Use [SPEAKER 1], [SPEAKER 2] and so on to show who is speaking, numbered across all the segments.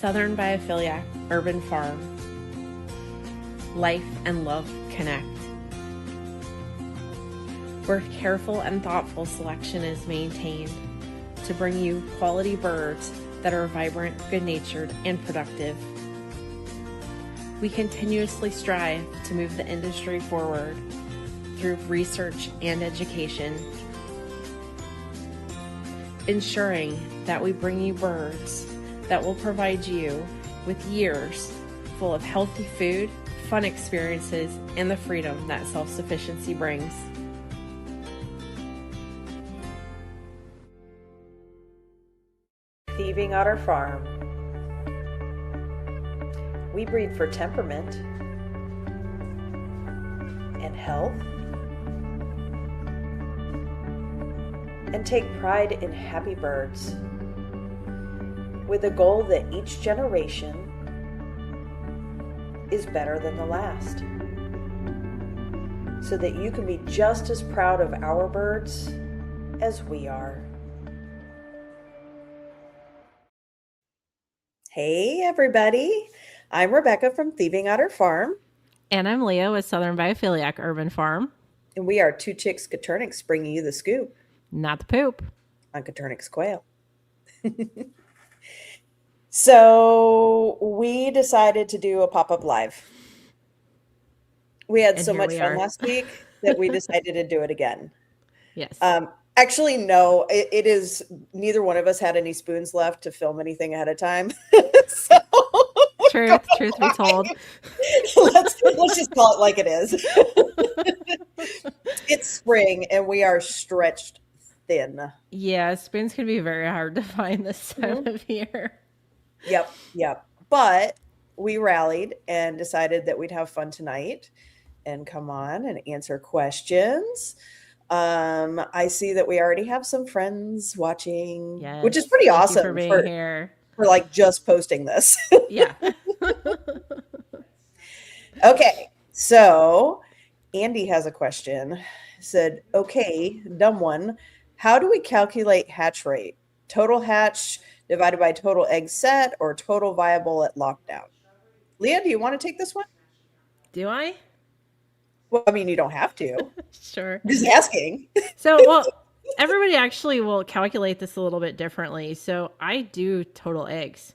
[SPEAKER 1] Southern Biophiliac Urban Farm. Life and love connect. Where careful and thoughtful selection is maintained to bring you quality birds that are vibrant, good-natured, and productive. We continuously strive to move the industry forward through research and education, ensuring that we bring you birds that will provide you with years full of healthy food, fun experiences, and the freedom that self-sufficiency brings.
[SPEAKER 2] Thieving Otter Farm. We breed for temperament and health and take pride in happy birds with a goal that each generation is better than the last, so that you can be just as proud of our birds as we are. Hey everybody, I'm Rebecca from Thieving Otter Farm.
[SPEAKER 1] And I'm Leo with Southern Biophiliac Urban Farm.
[SPEAKER 2] And we are two chicks Caturnix bringing you the scoop.
[SPEAKER 1] Not the poop.
[SPEAKER 2] On Caturnix Quail. So we decided to do a pop-up live. We had so much fun last week that we decided to do it again.
[SPEAKER 1] Yes.
[SPEAKER 2] Actually, no, it is neither one of us had any spoons left to film anything ahead of time. So
[SPEAKER 1] truth be told.
[SPEAKER 2] Let's just call it like it is. It's spring and we are stretched thin.
[SPEAKER 1] Yeah, spoons can be very hard to find this time of year.
[SPEAKER 2] Yep. But we rallied and decided that we'd have fun tonight and come on and answer questions. I see that we already have some friends watching, yes, which is pretty awesome
[SPEAKER 1] for being here.
[SPEAKER 2] For like just posting this.
[SPEAKER 1] Yeah.
[SPEAKER 2] Okay. So Andy has a question. Said, okay, dumb one. How do we calculate hatch rate? Total hatch divided by total egg set or total viable at lockdown? Leah, do you want to take this one?
[SPEAKER 1] Do I?
[SPEAKER 2] Well, I mean, you don't have to.
[SPEAKER 1] Sure.
[SPEAKER 2] Just asking.
[SPEAKER 1] So, everybody actually will calculate this a little bit differently. So I do total eggs.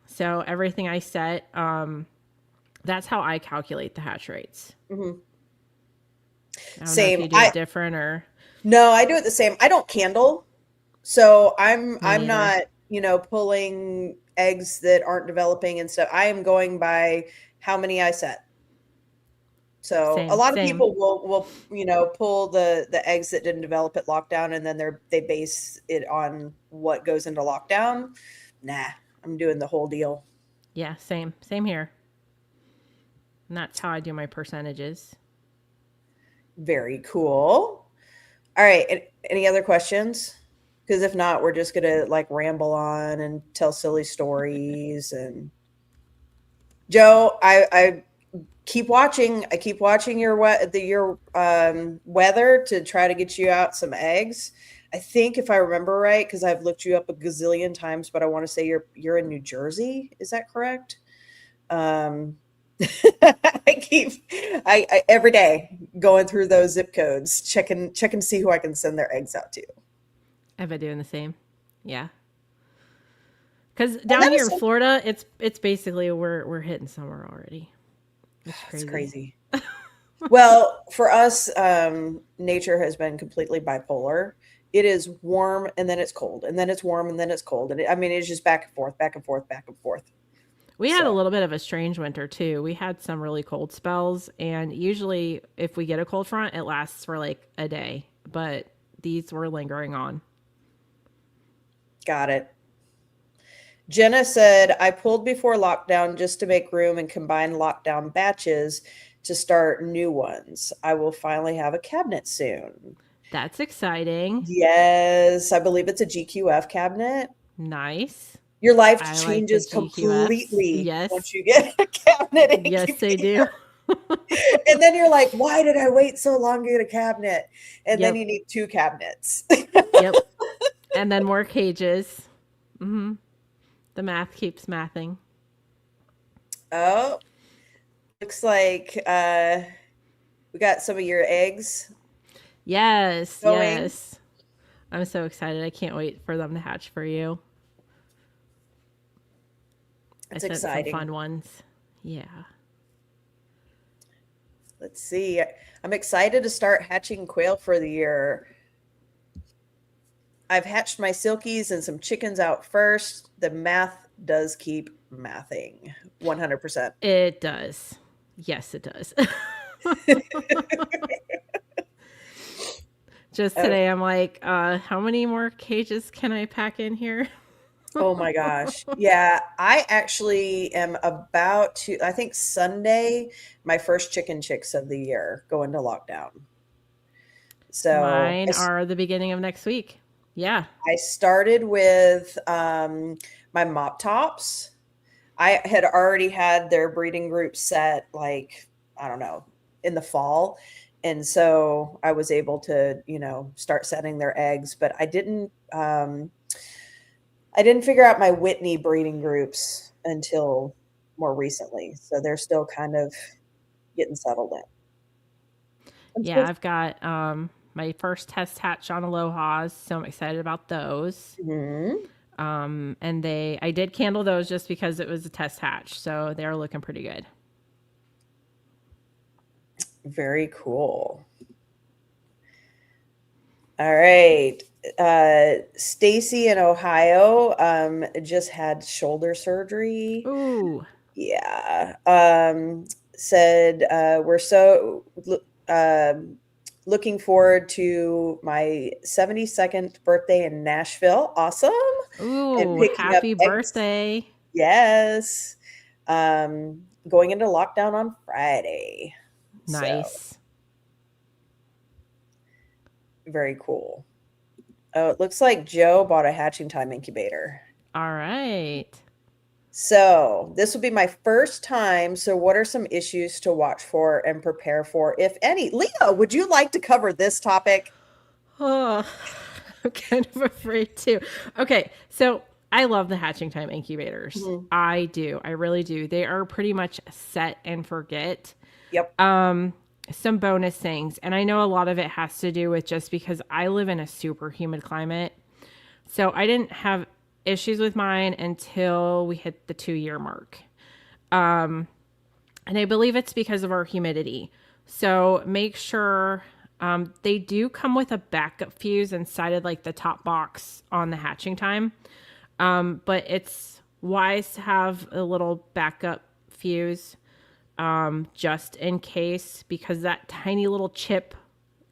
[SPEAKER 1] So everything I set, that's how I calculate the hatch rates.
[SPEAKER 2] Mm-hmm.
[SPEAKER 1] Same. Know if you do it different or
[SPEAKER 2] no, I do it the same. I don't candle, so I'm not pulling eggs that aren't developing and stuff. I am going by how many I set. So a lot of people will pull the eggs that didn't develop at lockdown, and then they base it on what goes into lockdown. Nah, I'm doing the whole deal.
[SPEAKER 1] Yeah, same here. And that's how I do my percentages.
[SPEAKER 2] Very cool. All right. Any other questions? Because if not, we're just gonna like ramble on and tell silly stories. And Joe, I keep watching. I keep watching your weather to try to get you out some eggs. I think if I remember right, because I've looked you up a gazillion times, but I want to say you're in New Jersey. Is that correct? I every day going through those zip codes, checking to see who I can send their eggs out to.
[SPEAKER 1] I've been doing the same. Yeah. Because down here in Florida, it's basically we're hitting summer already.
[SPEAKER 2] It's crazy. Well, for us, nature has been completely bipolar. It is warm and then it's cold, and then it's warm and then it's cold, and it's just back and forth, back and forth, back and forth.
[SPEAKER 1] We had a little bit of a strange winter too. We had some really cold spells, and usually if we get a cold front, it lasts for like a day, but these were lingering on.
[SPEAKER 2] Got it. Jenna said, I pulled before lockdown just to make room and combine lockdown batches to start new ones. I will finally have a cabinet soon.
[SPEAKER 1] That's exciting.
[SPEAKER 2] Yes, I believe it's a GQF cabinet.
[SPEAKER 1] Nice.
[SPEAKER 2] Your life changes completely once you get a cabinet.
[SPEAKER 1] Yes, they do.
[SPEAKER 2] And then you're like, why did I wait so long to get a cabinet? And then you need 2 cabinets.
[SPEAKER 1] Yep. And then more cages. Mm-hmm. The math keeps mathing.
[SPEAKER 2] Oh, looks like we got some of your eggs
[SPEAKER 1] Yes,
[SPEAKER 2] going.
[SPEAKER 1] yes. I'm so excited. I can't wait for them to hatch for you. I
[SPEAKER 2] It's
[SPEAKER 1] sent some
[SPEAKER 2] exciting.
[SPEAKER 1] fun ones. Yeah.
[SPEAKER 2] Let's see. I'm excited to start hatching quail for the year. I've hatched my silkies and some chickens out first. The math does keep mathing 100%.
[SPEAKER 1] It does. Yes, it does. Just
[SPEAKER 2] Oh,
[SPEAKER 1] today, I'm like, how many more cages can I pack in here?
[SPEAKER 2] oh my gosh. Yeah, I actually am about to, I think Sunday, my first chicken chicks of the year go into lockdown. So
[SPEAKER 1] Mine are the beginning of next week. Yeah.
[SPEAKER 2] I started with my mop tops. I had already had their breeding group set, like, I don't know, in the fall. And so I was able to, start setting their eggs, but I didn't figure out my Whitney breeding groups until more recently. So they're still kind of getting settled in. I'm
[SPEAKER 1] Yeah,
[SPEAKER 2] still
[SPEAKER 1] I've got my first test hatch on Aloha's, so I'm excited about those.
[SPEAKER 2] Mhm.
[SPEAKER 1] And I did candle those just because it was a test hatch, so they're looking pretty good.
[SPEAKER 2] Very cool. All right. Stacy in Ohio just had shoulder surgery.
[SPEAKER 1] Ooh,
[SPEAKER 2] Yeah. Said we're looking forward to my 72nd birthday in Nashville. Awesome. And
[SPEAKER 1] ooh,
[SPEAKER 2] picking up
[SPEAKER 1] happy
[SPEAKER 2] eggs.
[SPEAKER 1] birthday.
[SPEAKER 2] Yes. Going into lockdown on Friday. So
[SPEAKER 1] Nice.
[SPEAKER 2] very cool. Oh, it looks like Joe bought a hatching time incubator.
[SPEAKER 1] All right.
[SPEAKER 2] So this will be my first time. So what are some issues to watch for and prepare for, if any? Leah, would you like to cover this topic?
[SPEAKER 1] Oh, I'm kind of afraid too. Okay, so I love the hatching time incubators.
[SPEAKER 2] Mhm.
[SPEAKER 1] I do. I really do. They are pretty much set and forget.
[SPEAKER 2] Yep.
[SPEAKER 1] Some bonus things, and I know a lot of it has to do with just because I live in a super humid climate. So I didn't have issues with mine until we hit the 2 year mark. And I believe it's because of our humidity. So make sure they do come with a backup fuse inside of like the top box on the hatching time. But it's wise to have a little backup fuse just in case because that tiny little chip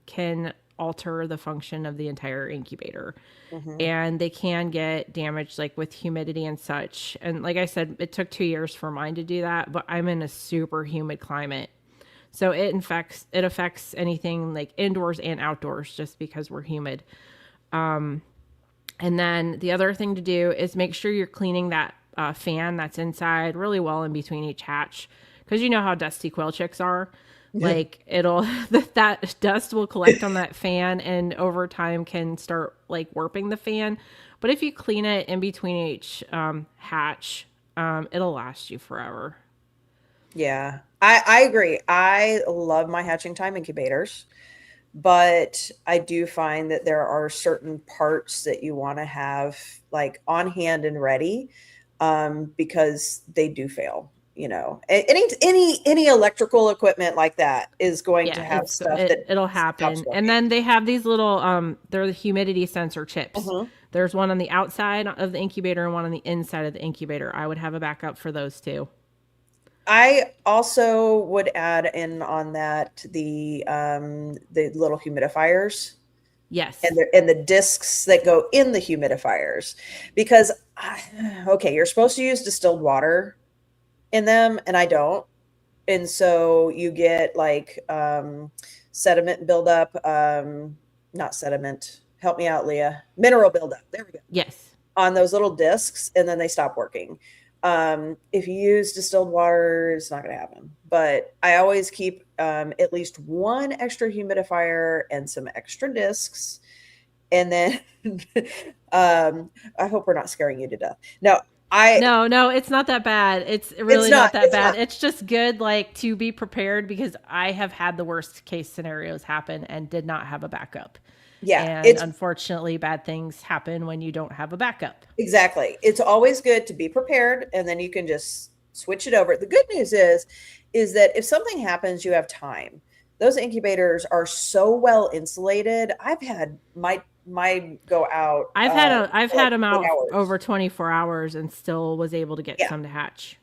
[SPEAKER 1] can alter the function of the entire incubator
[SPEAKER 2] Hmm.
[SPEAKER 1] and they can get damaged like with humidity and such. And like I said, it took 2 years for mine to do that, but I'm in a super humid climate. So it affects anything like indoors and outdoors just because we're humid. And then the other thing to do is make sure you're cleaning that fan that's inside really well in between each hatch because you know how dusty quail chicks are. Like it'll that dust will collect on that fan and over time can start like warping the fan. But if you clean it in between each hatch, it'll last you forever.
[SPEAKER 2] Yeah, I agree. I love my hatching time incubators, but I do find that there are certain parts that you want to have like on hand and ready, because they do fail. Any electrical equipment like that is going to
[SPEAKER 1] Yeah,
[SPEAKER 2] have stuff that
[SPEAKER 1] it'll
[SPEAKER 2] stops
[SPEAKER 1] happen. And
[SPEAKER 2] working.
[SPEAKER 1] then they have these little they're the humidity sensor chips.
[SPEAKER 2] Mhm.
[SPEAKER 1] There's one on the outside of the incubator and one on the inside of the incubator. I would have a backup for those two.
[SPEAKER 2] I also would add in on that the little humidifiers and
[SPEAKER 1] Yes.
[SPEAKER 2] the discs that go in the humidifiers because okay, you're supposed to use distilled water in them and I don't. And so you get like sediment buildup, not sediment. Help me out, Leah. Mineral buildup. There we go
[SPEAKER 1] Yes.
[SPEAKER 2] on those little discs and then they stop working. If you use distilled water, it's not going to happen. But I always keep at least one extra humidifier and some extra discs. And then I hope we're not scaring you to death. No. I
[SPEAKER 1] No, it's not that bad. It's
[SPEAKER 2] it's
[SPEAKER 1] really
[SPEAKER 2] not
[SPEAKER 1] not that
[SPEAKER 2] it's
[SPEAKER 1] bad.
[SPEAKER 2] not.
[SPEAKER 1] It's just good, like, to be prepared because I have had the worst case scenarios happen and did not have a backup.
[SPEAKER 2] Yeah,
[SPEAKER 1] And
[SPEAKER 2] it's
[SPEAKER 1] unfortunately, bad things happen when you don't have a backup.
[SPEAKER 2] exactly. It's always good to be prepared and then you can just switch it over. The good news is that if something happens, you have time. Those incubators are so well insulated. I've had my go out
[SPEAKER 1] I've
[SPEAKER 2] for like
[SPEAKER 1] had them
[SPEAKER 2] 8
[SPEAKER 1] out
[SPEAKER 2] hours.
[SPEAKER 1] over 24 hours and still was able to get
[SPEAKER 2] Yeah.
[SPEAKER 1] some to hatch.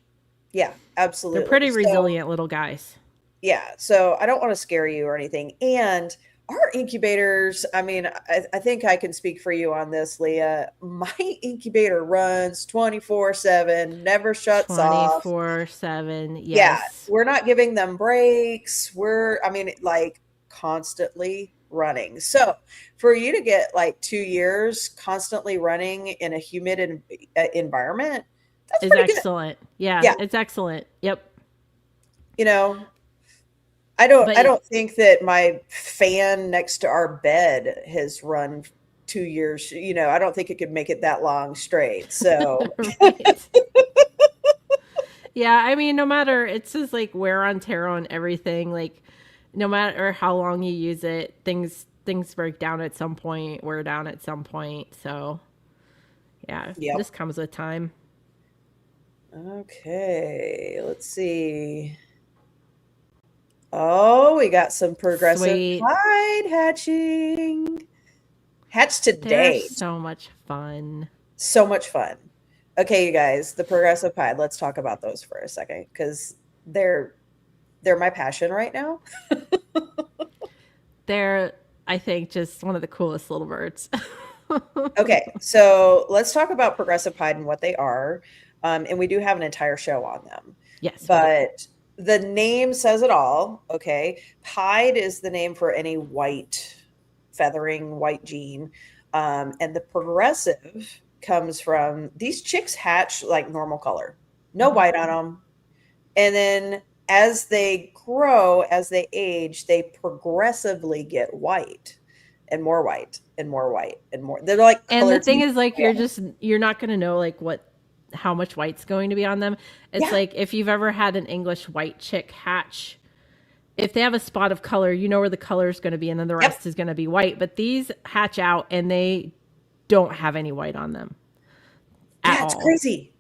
[SPEAKER 2] Yeah,
[SPEAKER 1] They're
[SPEAKER 2] absolutely.
[SPEAKER 1] pretty
[SPEAKER 2] So
[SPEAKER 1] resilient little guys.
[SPEAKER 2] yeah, so I don't want to scare you or anything. And our incubators, I mean, I think I can speak for you on this, Leah. My incubator runs 24/7, never shuts off.
[SPEAKER 1] 24/7.
[SPEAKER 2] Yeah,
[SPEAKER 1] Yes.
[SPEAKER 2] we're not giving them breaks. I mean, like constantly running. So for you to get like 2 years constantly running in a humid environment, that's
[SPEAKER 1] Is
[SPEAKER 2] pretty good.
[SPEAKER 1] excellent. Yeah,
[SPEAKER 2] Yeah,
[SPEAKER 1] it's excellent. Yep.
[SPEAKER 2] you know, I
[SPEAKER 1] But
[SPEAKER 2] don't think that my fan next to our bed has run 2 years. I don't think it could make it that long straight. So
[SPEAKER 1] right. Yeah, I mean, no matter, it's just like wear on tear on everything. Like, no matter how long you use it, things break down at some point, wear down at some point. So yeah,
[SPEAKER 2] yep.
[SPEAKER 1] this comes with time.
[SPEAKER 2] Okay, let's see. Oh, we got some progressive
[SPEAKER 1] Sweet.
[SPEAKER 2] pied hatching. Hatched
[SPEAKER 1] They're
[SPEAKER 2] today.
[SPEAKER 1] so much fun.
[SPEAKER 2] So much fun. Okay, you guys, the progressive pied. Let's talk about those for a second because they're they're my passion right now.
[SPEAKER 1] They're, I think, just one of the coolest little birds.
[SPEAKER 2] Okay, so let's talk about progressive pied and what they are. And we do have an entire show on them.
[SPEAKER 1] Yes, we do.
[SPEAKER 2] But the name says it all. Okay. Pied is the name for any white, feathering white gene. And the progressive comes from these chicks hatch like normal color, no
[SPEAKER 1] Hmm.
[SPEAKER 2] white on them. And then as they grow, as they age, they progressively get white and more white and more white and more. They're like
[SPEAKER 1] And
[SPEAKER 2] color
[SPEAKER 1] the thing
[SPEAKER 2] TV
[SPEAKER 1] is, like,
[SPEAKER 2] channels.
[SPEAKER 1] you're not going to know, like, how much white's going to be on them. It's
[SPEAKER 2] Yeah.
[SPEAKER 1] like if you've ever had an English white chick hatch, if they have a spot of color, you know where the color is going to be, and then the
[SPEAKER 2] Yep.
[SPEAKER 1] rest is going to be white. But these hatch out and they don't have any white on them at
[SPEAKER 2] Yeah, it's
[SPEAKER 1] all.
[SPEAKER 2] crazy.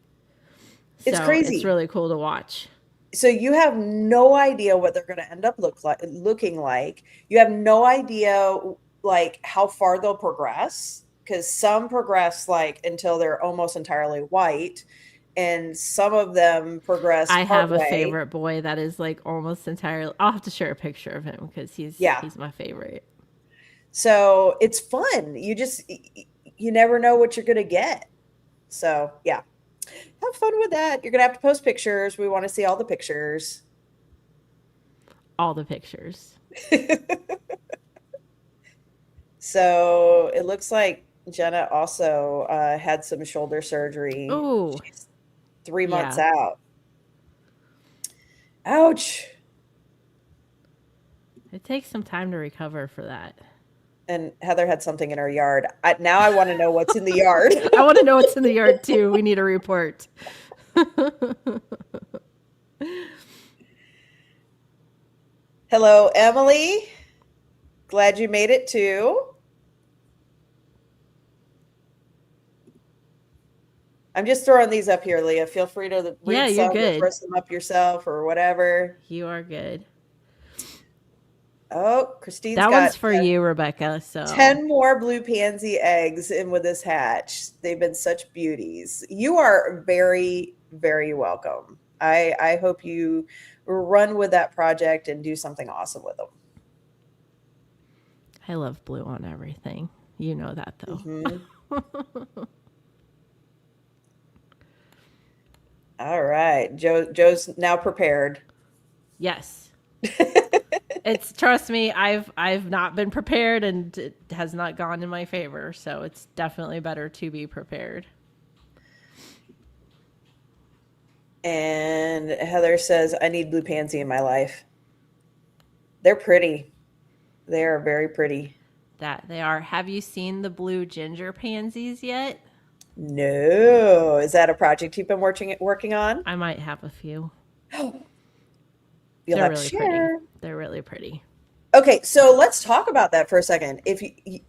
[SPEAKER 2] It's
[SPEAKER 1] So it's
[SPEAKER 2] crazy.
[SPEAKER 1] really cool to watch.
[SPEAKER 2] So you have no idea what they're going to end up looking like. You have no idea like how far they'll progress because some progress like until they're almost entirely white and some of them progress
[SPEAKER 1] I have a
[SPEAKER 2] partway.
[SPEAKER 1] favorite boy that is like almost entirely. I'll have to share a picture of him because
[SPEAKER 2] Yeah.
[SPEAKER 1] he's my favorite.
[SPEAKER 2] So it's fun. You never know what you're going to get. So, yeah. Have fun with that. You're going to have to post pictures. We want to see all the pictures.
[SPEAKER 1] All the pictures.
[SPEAKER 2] So it looks like Jenna also had some shoulder surgery.
[SPEAKER 1] Oh,
[SPEAKER 2] She's 3 months
[SPEAKER 1] yeah.
[SPEAKER 2] out. Ouch.
[SPEAKER 1] It takes some time to recover for that.
[SPEAKER 2] And Heather had something in her yard. Now I want to know what's in the yard.
[SPEAKER 1] I want to know what's in the yard too. We need a report.
[SPEAKER 2] Hello, Emily. Glad you made it too. I'm just throwing these up here, Leah. Feel free to
[SPEAKER 1] Yeah,
[SPEAKER 2] read
[SPEAKER 1] you're
[SPEAKER 2] some or
[SPEAKER 1] good.
[SPEAKER 2] throw some up yourself or whatever.
[SPEAKER 1] You are good.
[SPEAKER 2] Oh, Christine's
[SPEAKER 1] That
[SPEAKER 2] got
[SPEAKER 1] one's for you, Rebecca. So
[SPEAKER 2] 10 more blue pansy eggs in with this hatch. They've been such beauties. You are very, very welcome. I hope you run with that project and do something awesome with them.
[SPEAKER 1] I love blue on everything. You know that though.
[SPEAKER 2] Hmm. All right. Joe's now prepared.
[SPEAKER 1] Yes. It's, trust me, I've not been prepared and it has not gone in my favor, so it's definitely better to be prepared.
[SPEAKER 2] And Heather says, I need blue pansy in my life. They're pretty. They are very pretty.
[SPEAKER 1] That they are. Have you seen the blue ginger pansies yet?
[SPEAKER 2] No. Is that a project you've been working on?
[SPEAKER 1] I might have a few.
[SPEAKER 2] You'll
[SPEAKER 1] They're
[SPEAKER 2] have to
[SPEAKER 1] really pretty.
[SPEAKER 2] share.
[SPEAKER 1] They're really pretty.
[SPEAKER 2] Okay, so let's talk about that for a second. If you,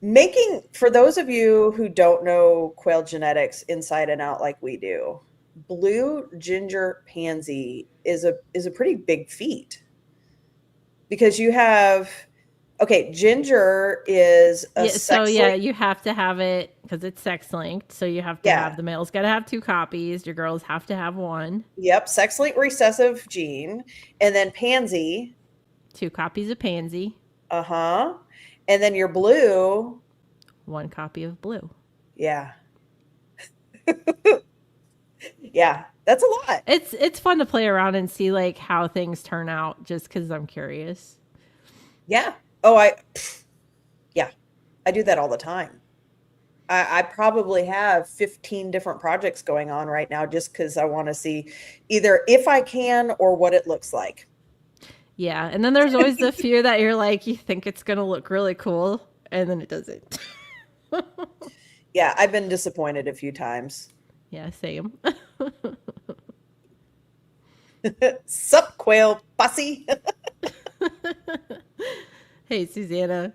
[SPEAKER 2] making for those of you who don't know quail genetics inside and out like we do, blue ginger pansy is a pretty big feat because you have okay, ginger is a
[SPEAKER 1] Yeah, so
[SPEAKER 2] sex
[SPEAKER 1] yeah,
[SPEAKER 2] link.
[SPEAKER 1] you have to have it because it's sex linked. So you have to have
[SPEAKER 2] Yeah.
[SPEAKER 1] the male's got to have 2 copies. Your girls have to have one.
[SPEAKER 2] Yep, sex link recessive gene, and then pansy,
[SPEAKER 1] 2 copies of pansy,
[SPEAKER 2] uh-huh. And then your blue,
[SPEAKER 1] 1 copy of blue.
[SPEAKER 2] yeah. Yeah, that's a lot.
[SPEAKER 1] It's fun to play around and see like how things turn out just because I'm curious.
[SPEAKER 2] Yeah. Oh, yeah, I do that all the time. I probably have 15 different projects going on right now just because I want to see either if I can or what it looks like.
[SPEAKER 1] Yeah, and then there's always the few that you're like you think it's gonna look really cool, and then it doesn't.
[SPEAKER 2] Yeah, I've been disappointed a few times.
[SPEAKER 1] Yeah, same.
[SPEAKER 2] Sup, quail pussy?
[SPEAKER 1] Hey, Susanna.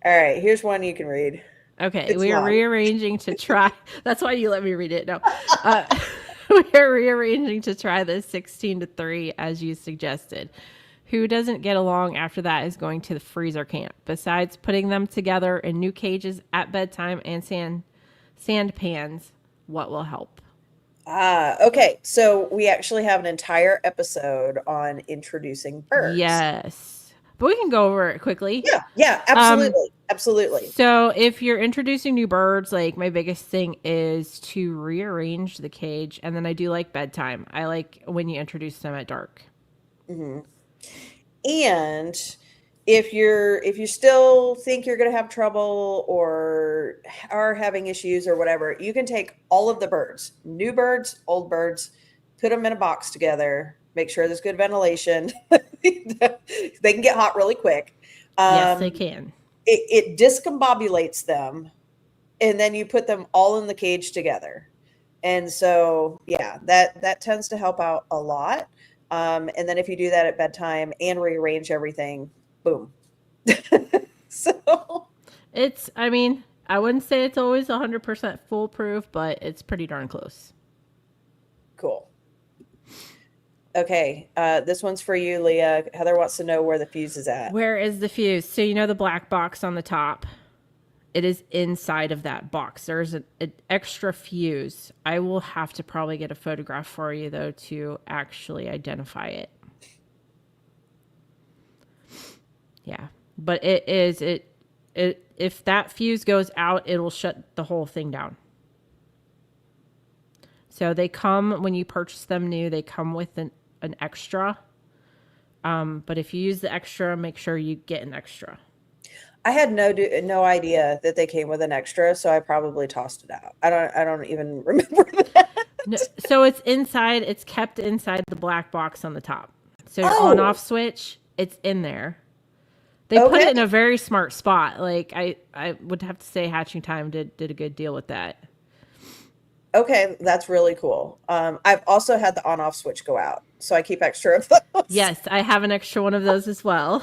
[SPEAKER 2] All right, here's one you can read.
[SPEAKER 1] Okay,
[SPEAKER 2] It's
[SPEAKER 1] we are
[SPEAKER 2] long.
[SPEAKER 1] rearranging to try. That's why you let me read it. No, uh, we are rearranging to try the 16 to 3 as you suggested. Who doesn't get along after that is going to the freezer camp. Besides putting them together in new cages at bedtime and sand pans, what will help?
[SPEAKER 2] Okay. So we actually have an entire episode on introducing birds.
[SPEAKER 1] Yes, but we can go over it quickly.
[SPEAKER 2] Yeah, yeah,
[SPEAKER 1] Um,
[SPEAKER 2] absolutely. Absolutely.
[SPEAKER 1] So, if you're introducing new birds, like my biggest thing is to rearrange the cage. And then I do like bedtime. I like when you introduce them at dark.
[SPEAKER 2] Hmm. And if you still think you're going to have trouble or are having issues or whatever, you can take all of the birds, new birds, old birds, put them in a box together, make sure there's good ventilation. They can get hot really quick.
[SPEAKER 1] Yes, they
[SPEAKER 2] Um,
[SPEAKER 1] can.
[SPEAKER 2] it discombobulates them, and then you put them all in the cage together. And so, yeah, that tends to help out a lot. And then if you do that at bedtime and rearrange everything, boom. So
[SPEAKER 1] I mean, I wouldn't say it's always 100% foolproof, but it's pretty darn close.
[SPEAKER 2] cool. Okay, this one's for you, Leah. Heather wants to know where the fuse is at.
[SPEAKER 1] Where is the fuse? So, you know the black box on the top? It is inside of that box. There's an extra fuse. I will have to probably get a photograph for you, though, to actually identify it. Yeah. But if that fuse goes out, it'll shut the whole thing down. So they come, when you purchase them new, they come with an extra. But if you use the extra, make sure you get an extra.
[SPEAKER 2] I had no idea that they came with an extra, so I probably tossed it out. I don't even remember that.
[SPEAKER 1] No, so it's inside, it's kept inside the black box on the top. So your on
[SPEAKER 2] Oh,
[SPEAKER 1] off switch, it's in there. They put
[SPEAKER 2] okay.
[SPEAKER 1] it in a very smart spot. Like I would have to say Hatching Time did a good deal with that.
[SPEAKER 2] Okay, that's really cool. I've also had the on-off switch go out, so I keep extra of those.
[SPEAKER 1] Yes, I have an extra one of those as well.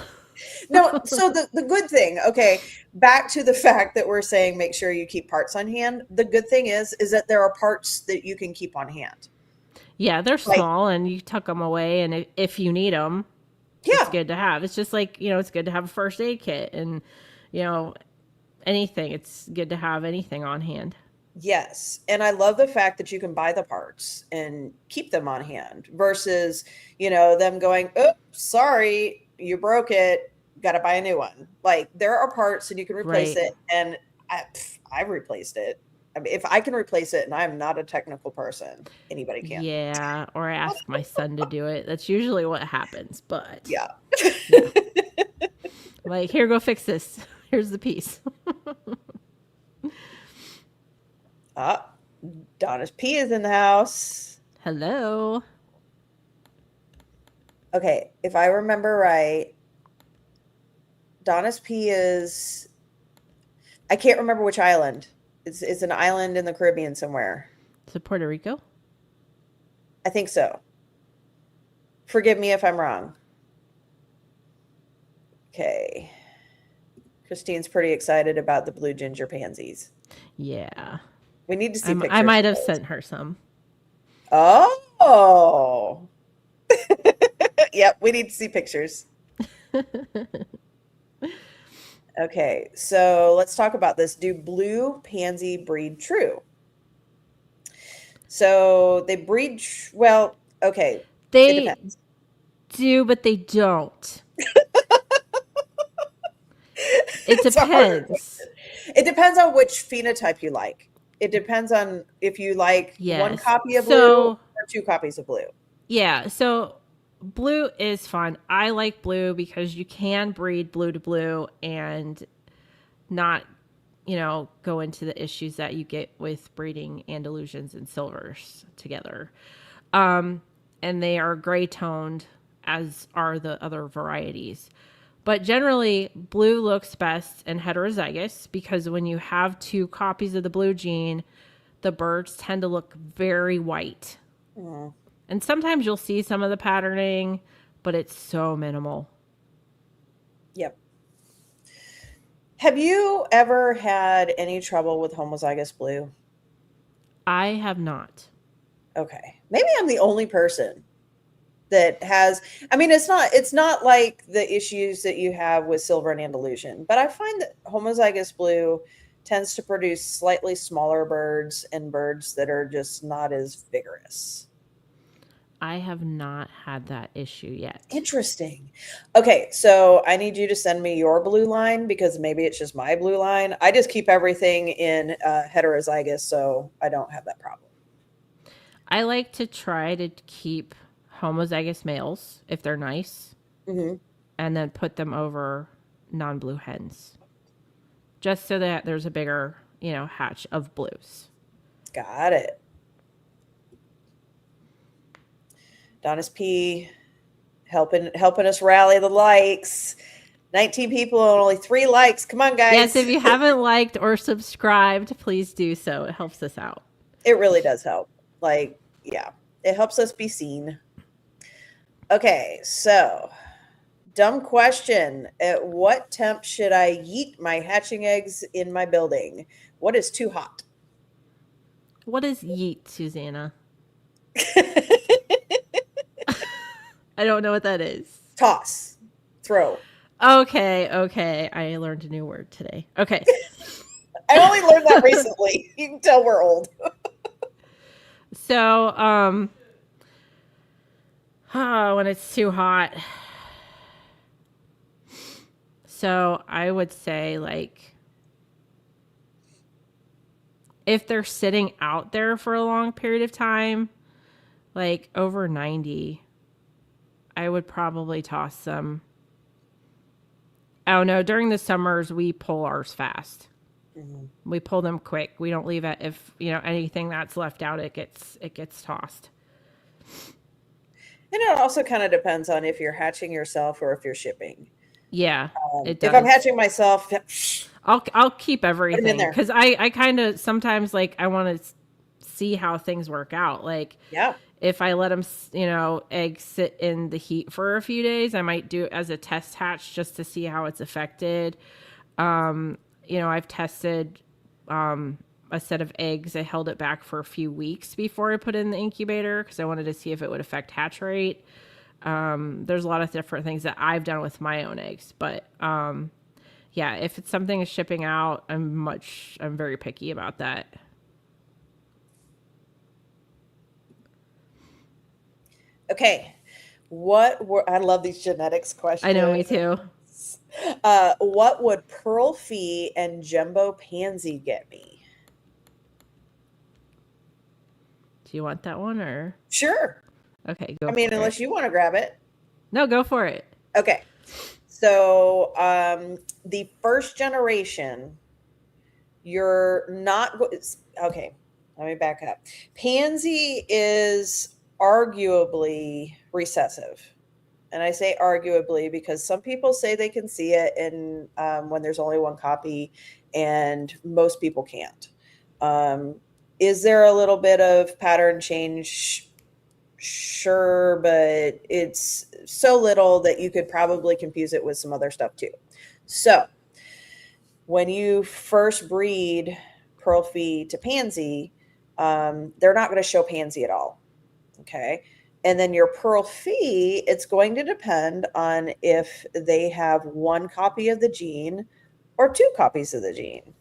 [SPEAKER 2] No, so the good thing, okay, back to the fact that we're saying make sure you keep parts on hand. The good thing is that there are parts that you can keep on hand.
[SPEAKER 1] Yeah, they're
[SPEAKER 2] Like,
[SPEAKER 1] small and you tuck them away, and if you need them, it's
[SPEAKER 2] yeah,
[SPEAKER 1] good to have. It's just like, it's good to have a first aid kit and, you know, anything. It's good to have anything on hand.
[SPEAKER 2] yes. And I love the fact that you can buy the parts and keep them on hand versus, them going, "Oops, sorry, you broke it, got to buy a new one." Like there are parts and you can replace
[SPEAKER 1] Right.
[SPEAKER 2] it, and I've replaced it. I mean, if I can replace it and I'm not a technical person, anybody can.
[SPEAKER 1] Yeah, or I ask my son to do it. That's usually what happens. But
[SPEAKER 2] Yeah.
[SPEAKER 1] yeah, like, here, go fix this. Here's the piece.
[SPEAKER 2] Ah, Donna's P is in the house.
[SPEAKER 1] Hello.
[SPEAKER 2] Okay, if I remember right, Donis P is, I can't remember which island. It's an island in the Caribbean somewhere.
[SPEAKER 1] Is it Puerto Rico?
[SPEAKER 2] I think so. Forgive me if I'm wrong. Okay. Christine's pretty excited about the blue ginger pansies.
[SPEAKER 1] Yeah.
[SPEAKER 2] We need to see pictures.
[SPEAKER 1] I might have sent her some.
[SPEAKER 2] Oh. Yep, we need to see pictures. Okay, so let's talk about this. Do blue pansy breed true? So they breed, well, okay.
[SPEAKER 1] They do, but they don't. It depends.
[SPEAKER 2] It depends on which phenotype you like. It depends on if you like one copy of blue or 2 copies of blue.
[SPEAKER 1] Yeah, so blue is fun. I like blue because you can breed blue to blue and not, go into the issues that you get with breeding Andalusians and silvers together. And they are gray toned, as are the other varieties. But generally, blue looks best in heterozygous because when you have 2 copies of the blue gene, the birds tend to look very white. Mm. And sometimes you'll see some of the patterning, but it's so minimal.
[SPEAKER 2] Yep. Have you ever had any trouble with homozygous blue?
[SPEAKER 1] I have not.
[SPEAKER 2] Okay. Maybe I'm the only person that has, I mean, it's not like the issues that you have with silver and Andalusian, but I find that homozygous blue tends to produce slightly smaller birds and birds that are just not as vigorous.
[SPEAKER 1] I have not had that issue yet.
[SPEAKER 2] Interesting. Okay, so I need you to send me your blue line because maybe it's just my blue line. I just keep everything in heterozygous, so I don't have that problem.
[SPEAKER 1] I like to try to keep homozygous males if they're nice, and then put them over non-blue hens, just so that there's a bigger, hatch of blues.
[SPEAKER 2] Got it. Donis P helping us rally the likes. 19 people and only 3 likes. Come on, guys.
[SPEAKER 1] Yes, if you haven't liked or subscribed, please do so. It helps us out.
[SPEAKER 2] It really does help. Yeah, it helps us be seen. Okay, so dumb question. At what temp should I yeet my hatching eggs in my building? What is too hot?
[SPEAKER 1] What is yeet, Susanna? I don't know what that is.
[SPEAKER 2] Toss. Throw.
[SPEAKER 1] Okay. I learned a new word today. Okay.
[SPEAKER 2] I only learned that recently. You can tell we're old.
[SPEAKER 1] So, when it's too hot. So I would say if they're sitting out there for a long period of time, over 90, I would probably toss them. Oh no, during the summers we pull ours fast. Mm-hmm. We pull them quick. We don't leave it. If anything that's left out, it gets tossed.
[SPEAKER 2] And it also kind of depends on if you're hatching yourself or if you're shipping.
[SPEAKER 1] Yeah, it does.
[SPEAKER 2] If I'm hatching myself,
[SPEAKER 1] I'll keep everything because I kind of sometimes I want to see how things work out.
[SPEAKER 2] Yeah.
[SPEAKER 1] If I let them, eggs sit in the heat for a few days, I might do it as a test hatch just to see how it's affected. I've tested a set of eggs. I held it back for a few weeks before I put it in the incubator because I wanted to see if it would affect hatch rate. There's a lot of different things that I've done with my own eggs, but yeah, if it's something is shipping out, I'm very picky about that.
[SPEAKER 2] Okay. I love these genetics questions.
[SPEAKER 1] I know, me too.
[SPEAKER 2] What would Pearl Fee and Jumbo Pansy get me?
[SPEAKER 1] Do you want that one or?
[SPEAKER 2] Sure.
[SPEAKER 1] Okay,
[SPEAKER 2] go for it. Unless you want to grab it.
[SPEAKER 1] No, go for it.
[SPEAKER 2] Okay. So the first generation, you're not... Okay, let me back up. Pansy is arguably recessive. and I say arguably because some people say they can see it in when there's only one copy, and most people can't. Um, is there a little bit of pattern change? Sure, but it's so little that you could probably confuse it with some other stuff too. So when you first breed Pearl Fee to Pansy, they're not going to show Pansy at all. Okay. And then your Pearl Fee, it's going to depend on if they have one copy of the gene or two copies of the gene.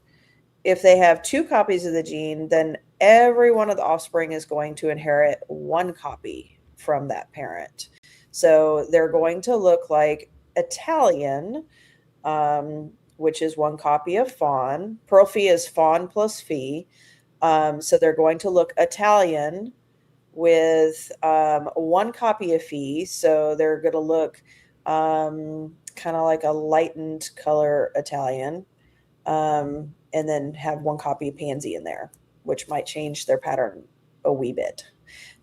[SPEAKER 2] If they have two copies of the gene, then every one of the offspring is going to inherit one copy from that parent. So they're going to look like Italian, which is one copy of fawn. Pearl Fee is fawn plus fee. So they're going to look Italian with one copy of fee. So they're going to look kind of like a lightened color Italian. And then have one copy of Pansy in there, which might change their pattern a wee bit.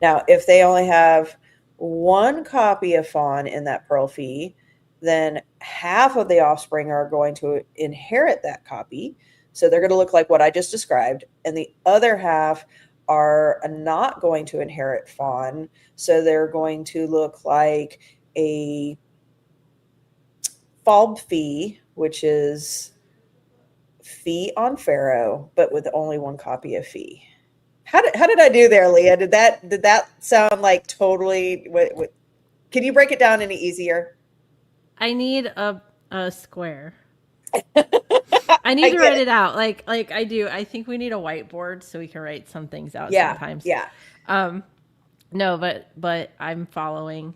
[SPEAKER 2] Now, if they only have one copy of fawn in that Pearl Fee, then half of the offspring are going to inherit that copy. So they're going to look like what I just described. And the other half are not going to inherit fawn. So they're going to look like a Falb Fee, which is Fee on Pharaoh, but with only one copy of Fee. How did I do there, Leah? Did that sound like totally? What, can you break it down any easier?
[SPEAKER 1] I need a square. I need to write it out. Like I do. I think we need a whiteboard so we can write some things out sometimes.
[SPEAKER 2] Yeah.
[SPEAKER 1] No, but I'm following.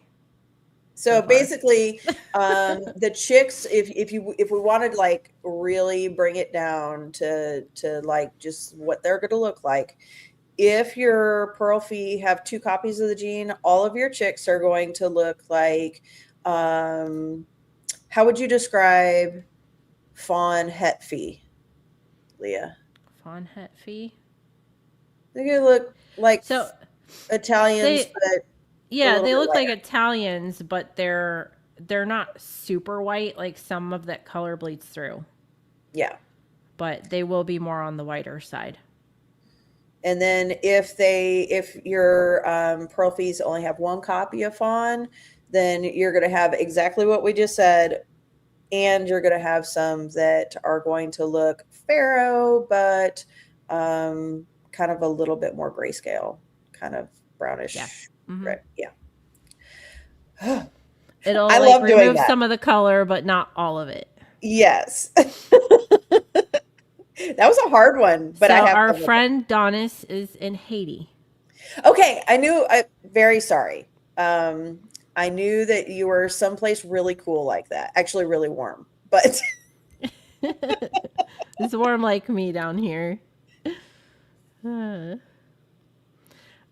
[SPEAKER 2] So basically, the chicks, if we wanted to like really bring it down to like just what they're going to look like, if your Pearl Fee have two copies of the gene, all of your chicks are going to look like, how would you describe fawn het fee, Leah?
[SPEAKER 1] Fawn het fee?
[SPEAKER 2] They're going to look like Italians, but
[SPEAKER 1] yeah, they look like Italians, but they're not super white. Like some of that color bleeds through.
[SPEAKER 2] Yeah.
[SPEAKER 1] But they will be more on the whiter side.
[SPEAKER 2] And then if your Pearl Fees only have one copy of fawn, then you're going to have exactly what we just said. And you're going to have some that are going to look Pharaoh, but kind of a little bit more grayscale, kind of brownish.
[SPEAKER 1] Yeah. Mm-hmm.
[SPEAKER 2] Red. Yeah.
[SPEAKER 1] It'll like remove some of the color, but not all of it.
[SPEAKER 2] Yes. That was a hard one, but
[SPEAKER 1] so our friend Donis is in Haiti.
[SPEAKER 2] Okay, very sorry. I knew that you were someplace really cool like that. Actually, really warm, but
[SPEAKER 1] it's warm like me down here.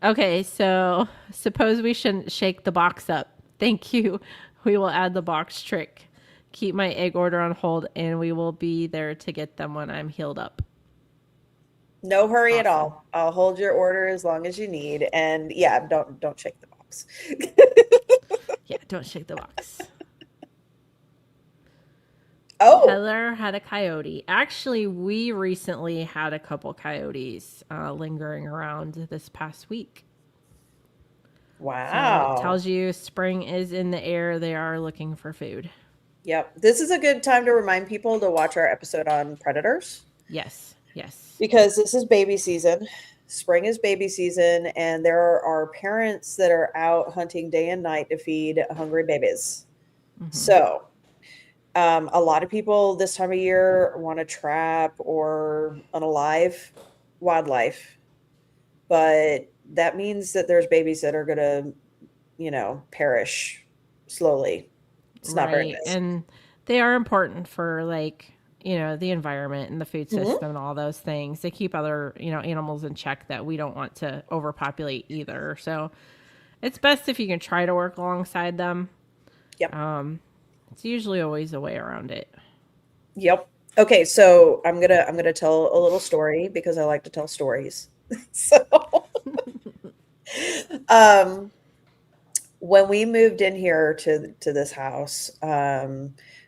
[SPEAKER 1] Okay, so suppose we shouldn't shake the box up. Thank you. We will add the box trick. Keep my egg order on hold, and we will be there to get them when I'm healed up.
[SPEAKER 2] No hurry at all. I'll hold your order as long as you need. And yeah, don't shake the box.
[SPEAKER 1] Yeah, don't shake the box.
[SPEAKER 2] Oh.
[SPEAKER 1] Heather had a coyote. Actually, we recently had a couple coyotes lingering around this past week.
[SPEAKER 2] Wow.
[SPEAKER 1] So it tells you spring is in the air. They are looking for food.
[SPEAKER 2] Yep. This is a good time to remind people to watch our episode on predators.
[SPEAKER 1] Yes.
[SPEAKER 2] Because this is baby season. Spring is baby season, and there are parents that are out hunting day and night to feed hungry babies. Mm-hmm. So a lot of people this time of year want to trap or unalive wildlife, but that means that there's babies that are going to, perish slowly. It's not very nice.
[SPEAKER 1] And they are important for the environment and the food system and all those things. They keep other, animals in check that we don't want to overpopulate either. So it's best if you can try to work alongside them.
[SPEAKER 2] Yep.
[SPEAKER 1] It's usually always a way around it.
[SPEAKER 2] Yep. Okay. So I'm going to tell a little story because I like to tell stories. So, When we moved in here to this house,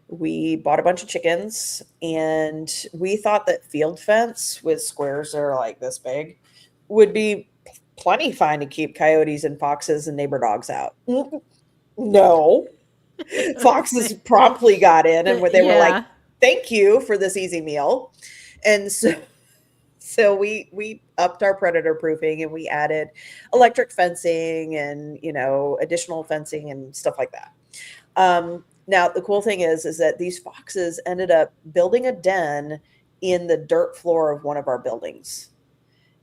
[SPEAKER 2] we bought a bunch of chickens, and we thought that field fence with squares that are like this big would be plenty fine to keep coyotes and foxes and neighbor dogs out. No, foxes promptly got in, and they were like,
[SPEAKER 1] Yeah,
[SPEAKER 2] "Thank you for this easy meal," and so we upped our predator proofing, and we added electric fencing and additional fencing and stuff like that. Now the cool thing is that these foxes ended up building a den in the dirt floor of one of our buildings,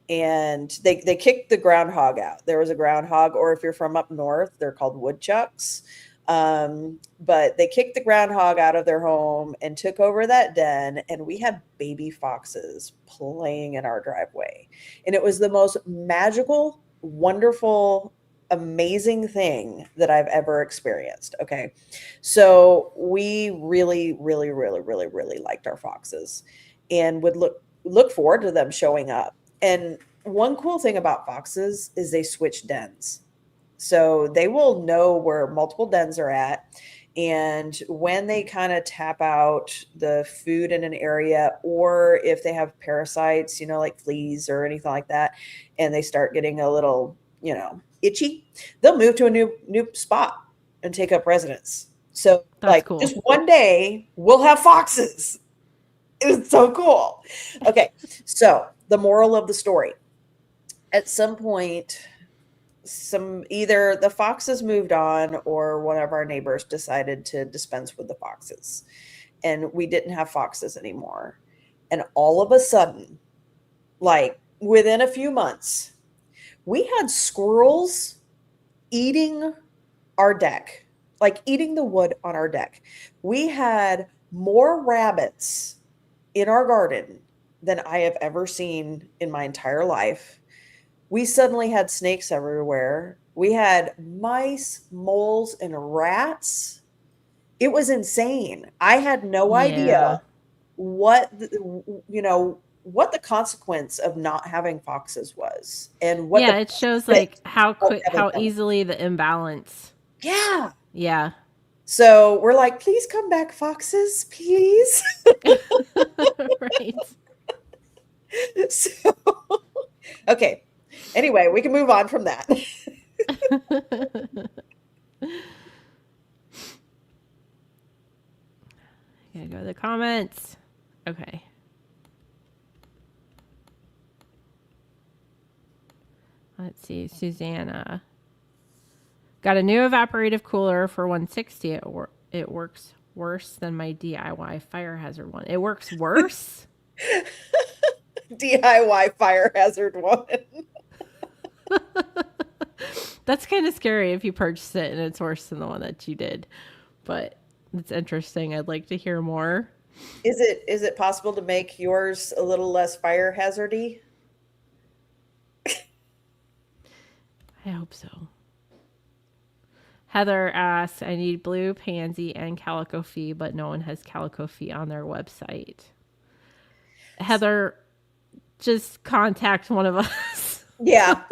[SPEAKER 2] and they kicked the groundhog out. There was a groundhog, or if you're from up north, they're called woodchucks. But they kicked the groundhog out of their home and took over that den, and we had baby foxes playing in our driveway. And it was the most magical, wonderful, amazing thing that I've ever experienced. Okay. So we really, really, really, really, really liked our foxes and would look forward to them showing up. And one cool thing about foxes is they switch dens. So they will know where multiple dens are at. And when they kind of tap out the food in an area, or if they have parasites, like fleas or anything like that, and they start getting a little, itchy, they'll move to a new spot and take up residence. So
[SPEAKER 1] that's
[SPEAKER 2] like
[SPEAKER 1] cool.
[SPEAKER 2] just one day we'll have foxes. It's so cool. Okay. So the moral of the story, at some point, either the foxes moved on or one of our neighbors decided to dispense with the foxes, and we didn't have foxes anymore. And all of a sudden, like within a few months, we had squirrels eating our deck, like eating the wood on our deck. We had more rabbits in our garden than I have ever seen in my entire life. We suddenly had snakes everywhere. We had mice, moles, and rats. It was insane. I had no idea
[SPEAKER 1] Yeah.
[SPEAKER 2] what the consequence of not having foxes was, and what the
[SPEAKER 1] Yeah, it shows like
[SPEAKER 2] benefit
[SPEAKER 1] how
[SPEAKER 2] of
[SPEAKER 1] quick,
[SPEAKER 2] having
[SPEAKER 1] how
[SPEAKER 2] them.
[SPEAKER 1] easily the imbalance.
[SPEAKER 2] Yeah.
[SPEAKER 1] Yeah.
[SPEAKER 2] So we're like, please come back, foxes, please.
[SPEAKER 1] Right.
[SPEAKER 2] So, okay. Anyway, we can move on from that.
[SPEAKER 1] Gotta go to the comments. Okay. Let's see. Susanna. Got a new evaporative cooler for 160. It works worse than my DIY fire hazard one. It works worse?
[SPEAKER 2] DIY fire hazard one.
[SPEAKER 1] That's kind of scary if you purchase it and it's worse than the one that you did. But it's interesting. I'd like to hear more.
[SPEAKER 2] Is it possible to make yours a little less fire hazardy?
[SPEAKER 1] I hope so. Heather asks, I need blue pansy and calico fee, but no one has calico fee on their website. Heather, just contact one of us.
[SPEAKER 2] Yeah.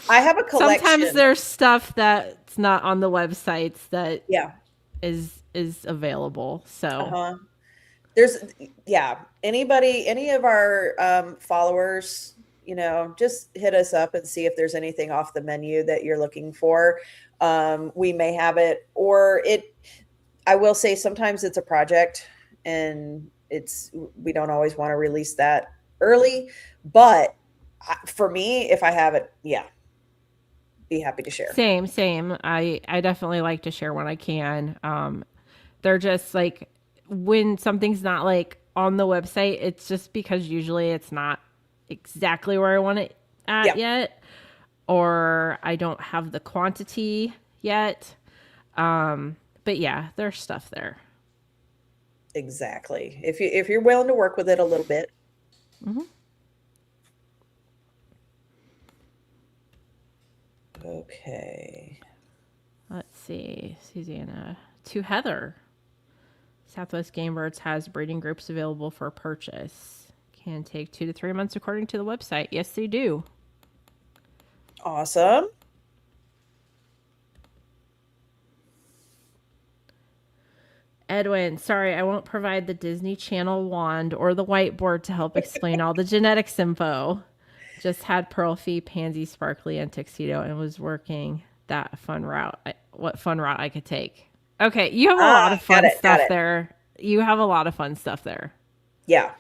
[SPEAKER 2] I have a collection.
[SPEAKER 1] Sometimes there's stuff that's not on the websites that
[SPEAKER 2] Yeah.
[SPEAKER 1] is available. So
[SPEAKER 2] Uh-huh. Any of our followers, just hit us up and see if there's anything off the menu that you're looking for. We may have it, I will say sometimes it's a project, and we don't always want to release that early, but for me, if I have it, yeah, be happy to share.
[SPEAKER 1] same. I definitely like to share when I can. They're just like, when something's not like on the website, it's just because usually it's not exactly where I want it at yet, or I don't have the quantity yet. But yeah, there's stuff there.
[SPEAKER 2] Exactly. If you're willing to work with it a little bit.
[SPEAKER 1] Mm-hmm.
[SPEAKER 2] Okay.
[SPEAKER 1] Let's see, Susanna. To Heather. Southwest Game Birds has breeding groups available for purchase. Can take 2 to 3 months according to the website. Yes, they do.
[SPEAKER 2] Awesome.
[SPEAKER 1] Edwin, sorry, I won't provide the Disney Channel wand or the whiteboard to help explain all the genetics info. Just had Pearl Fee, Pansy, Sparkly, and Tuxedo and was working that fun route. What fun route I could take. Okay, you have a lot of
[SPEAKER 2] Got
[SPEAKER 1] fun
[SPEAKER 2] it. Got
[SPEAKER 1] stuff
[SPEAKER 2] it.
[SPEAKER 1] there. You have a lot of fun stuff there.
[SPEAKER 2] Yeah.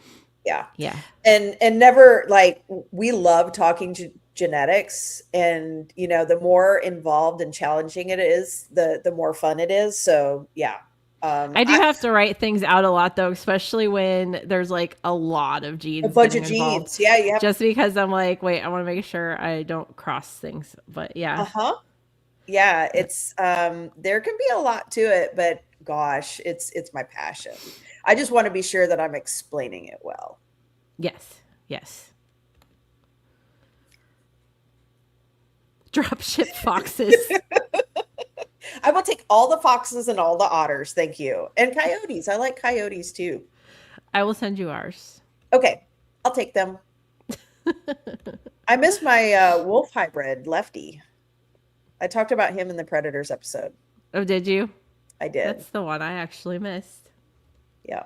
[SPEAKER 2] Yeah.
[SPEAKER 1] Yeah.
[SPEAKER 2] And never like we love talking genetics, and the more involved and challenging it is, the more fun it is. So yeah.
[SPEAKER 1] I do have to write things out a lot though, especially when there's like a lot of
[SPEAKER 2] A
[SPEAKER 1] genes
[SPEAKER 2] bunch
[SPEAKER 1] getting
[SPEAKER 2] of
[SPEAKER 1] involved.
[SPEAKER 2] genes. Yeah, you have.
[SPEAKER 1] Just because I'm like, wait, I want to make sure I don't cross things. But yeah.
[SPEAKER 2] Uh-huh. Yeah, it's there can be a lot to it, but gosh, it's my passion. I just want to be sure that I'm explaining it well.
[SPEAKER 1] Yes. Yes. Dropship foxes.
[SPEAKER 2] I will take all the foxes and all the otters, thank you. And coyotes. I like coyotes too.
[SPEAKER 1] I will send you ours.
[SPEAKER 2] Okay, I'll take them. I miss my wolf hybrid, Lefty. I talked about him in the Predators episode.
[SPEAKER 1] Oh, did you?
[SPEAKER 2] I did.
[SPEAKER 1] That's the one I actually missed.
[SPEAKER 2] Yeah.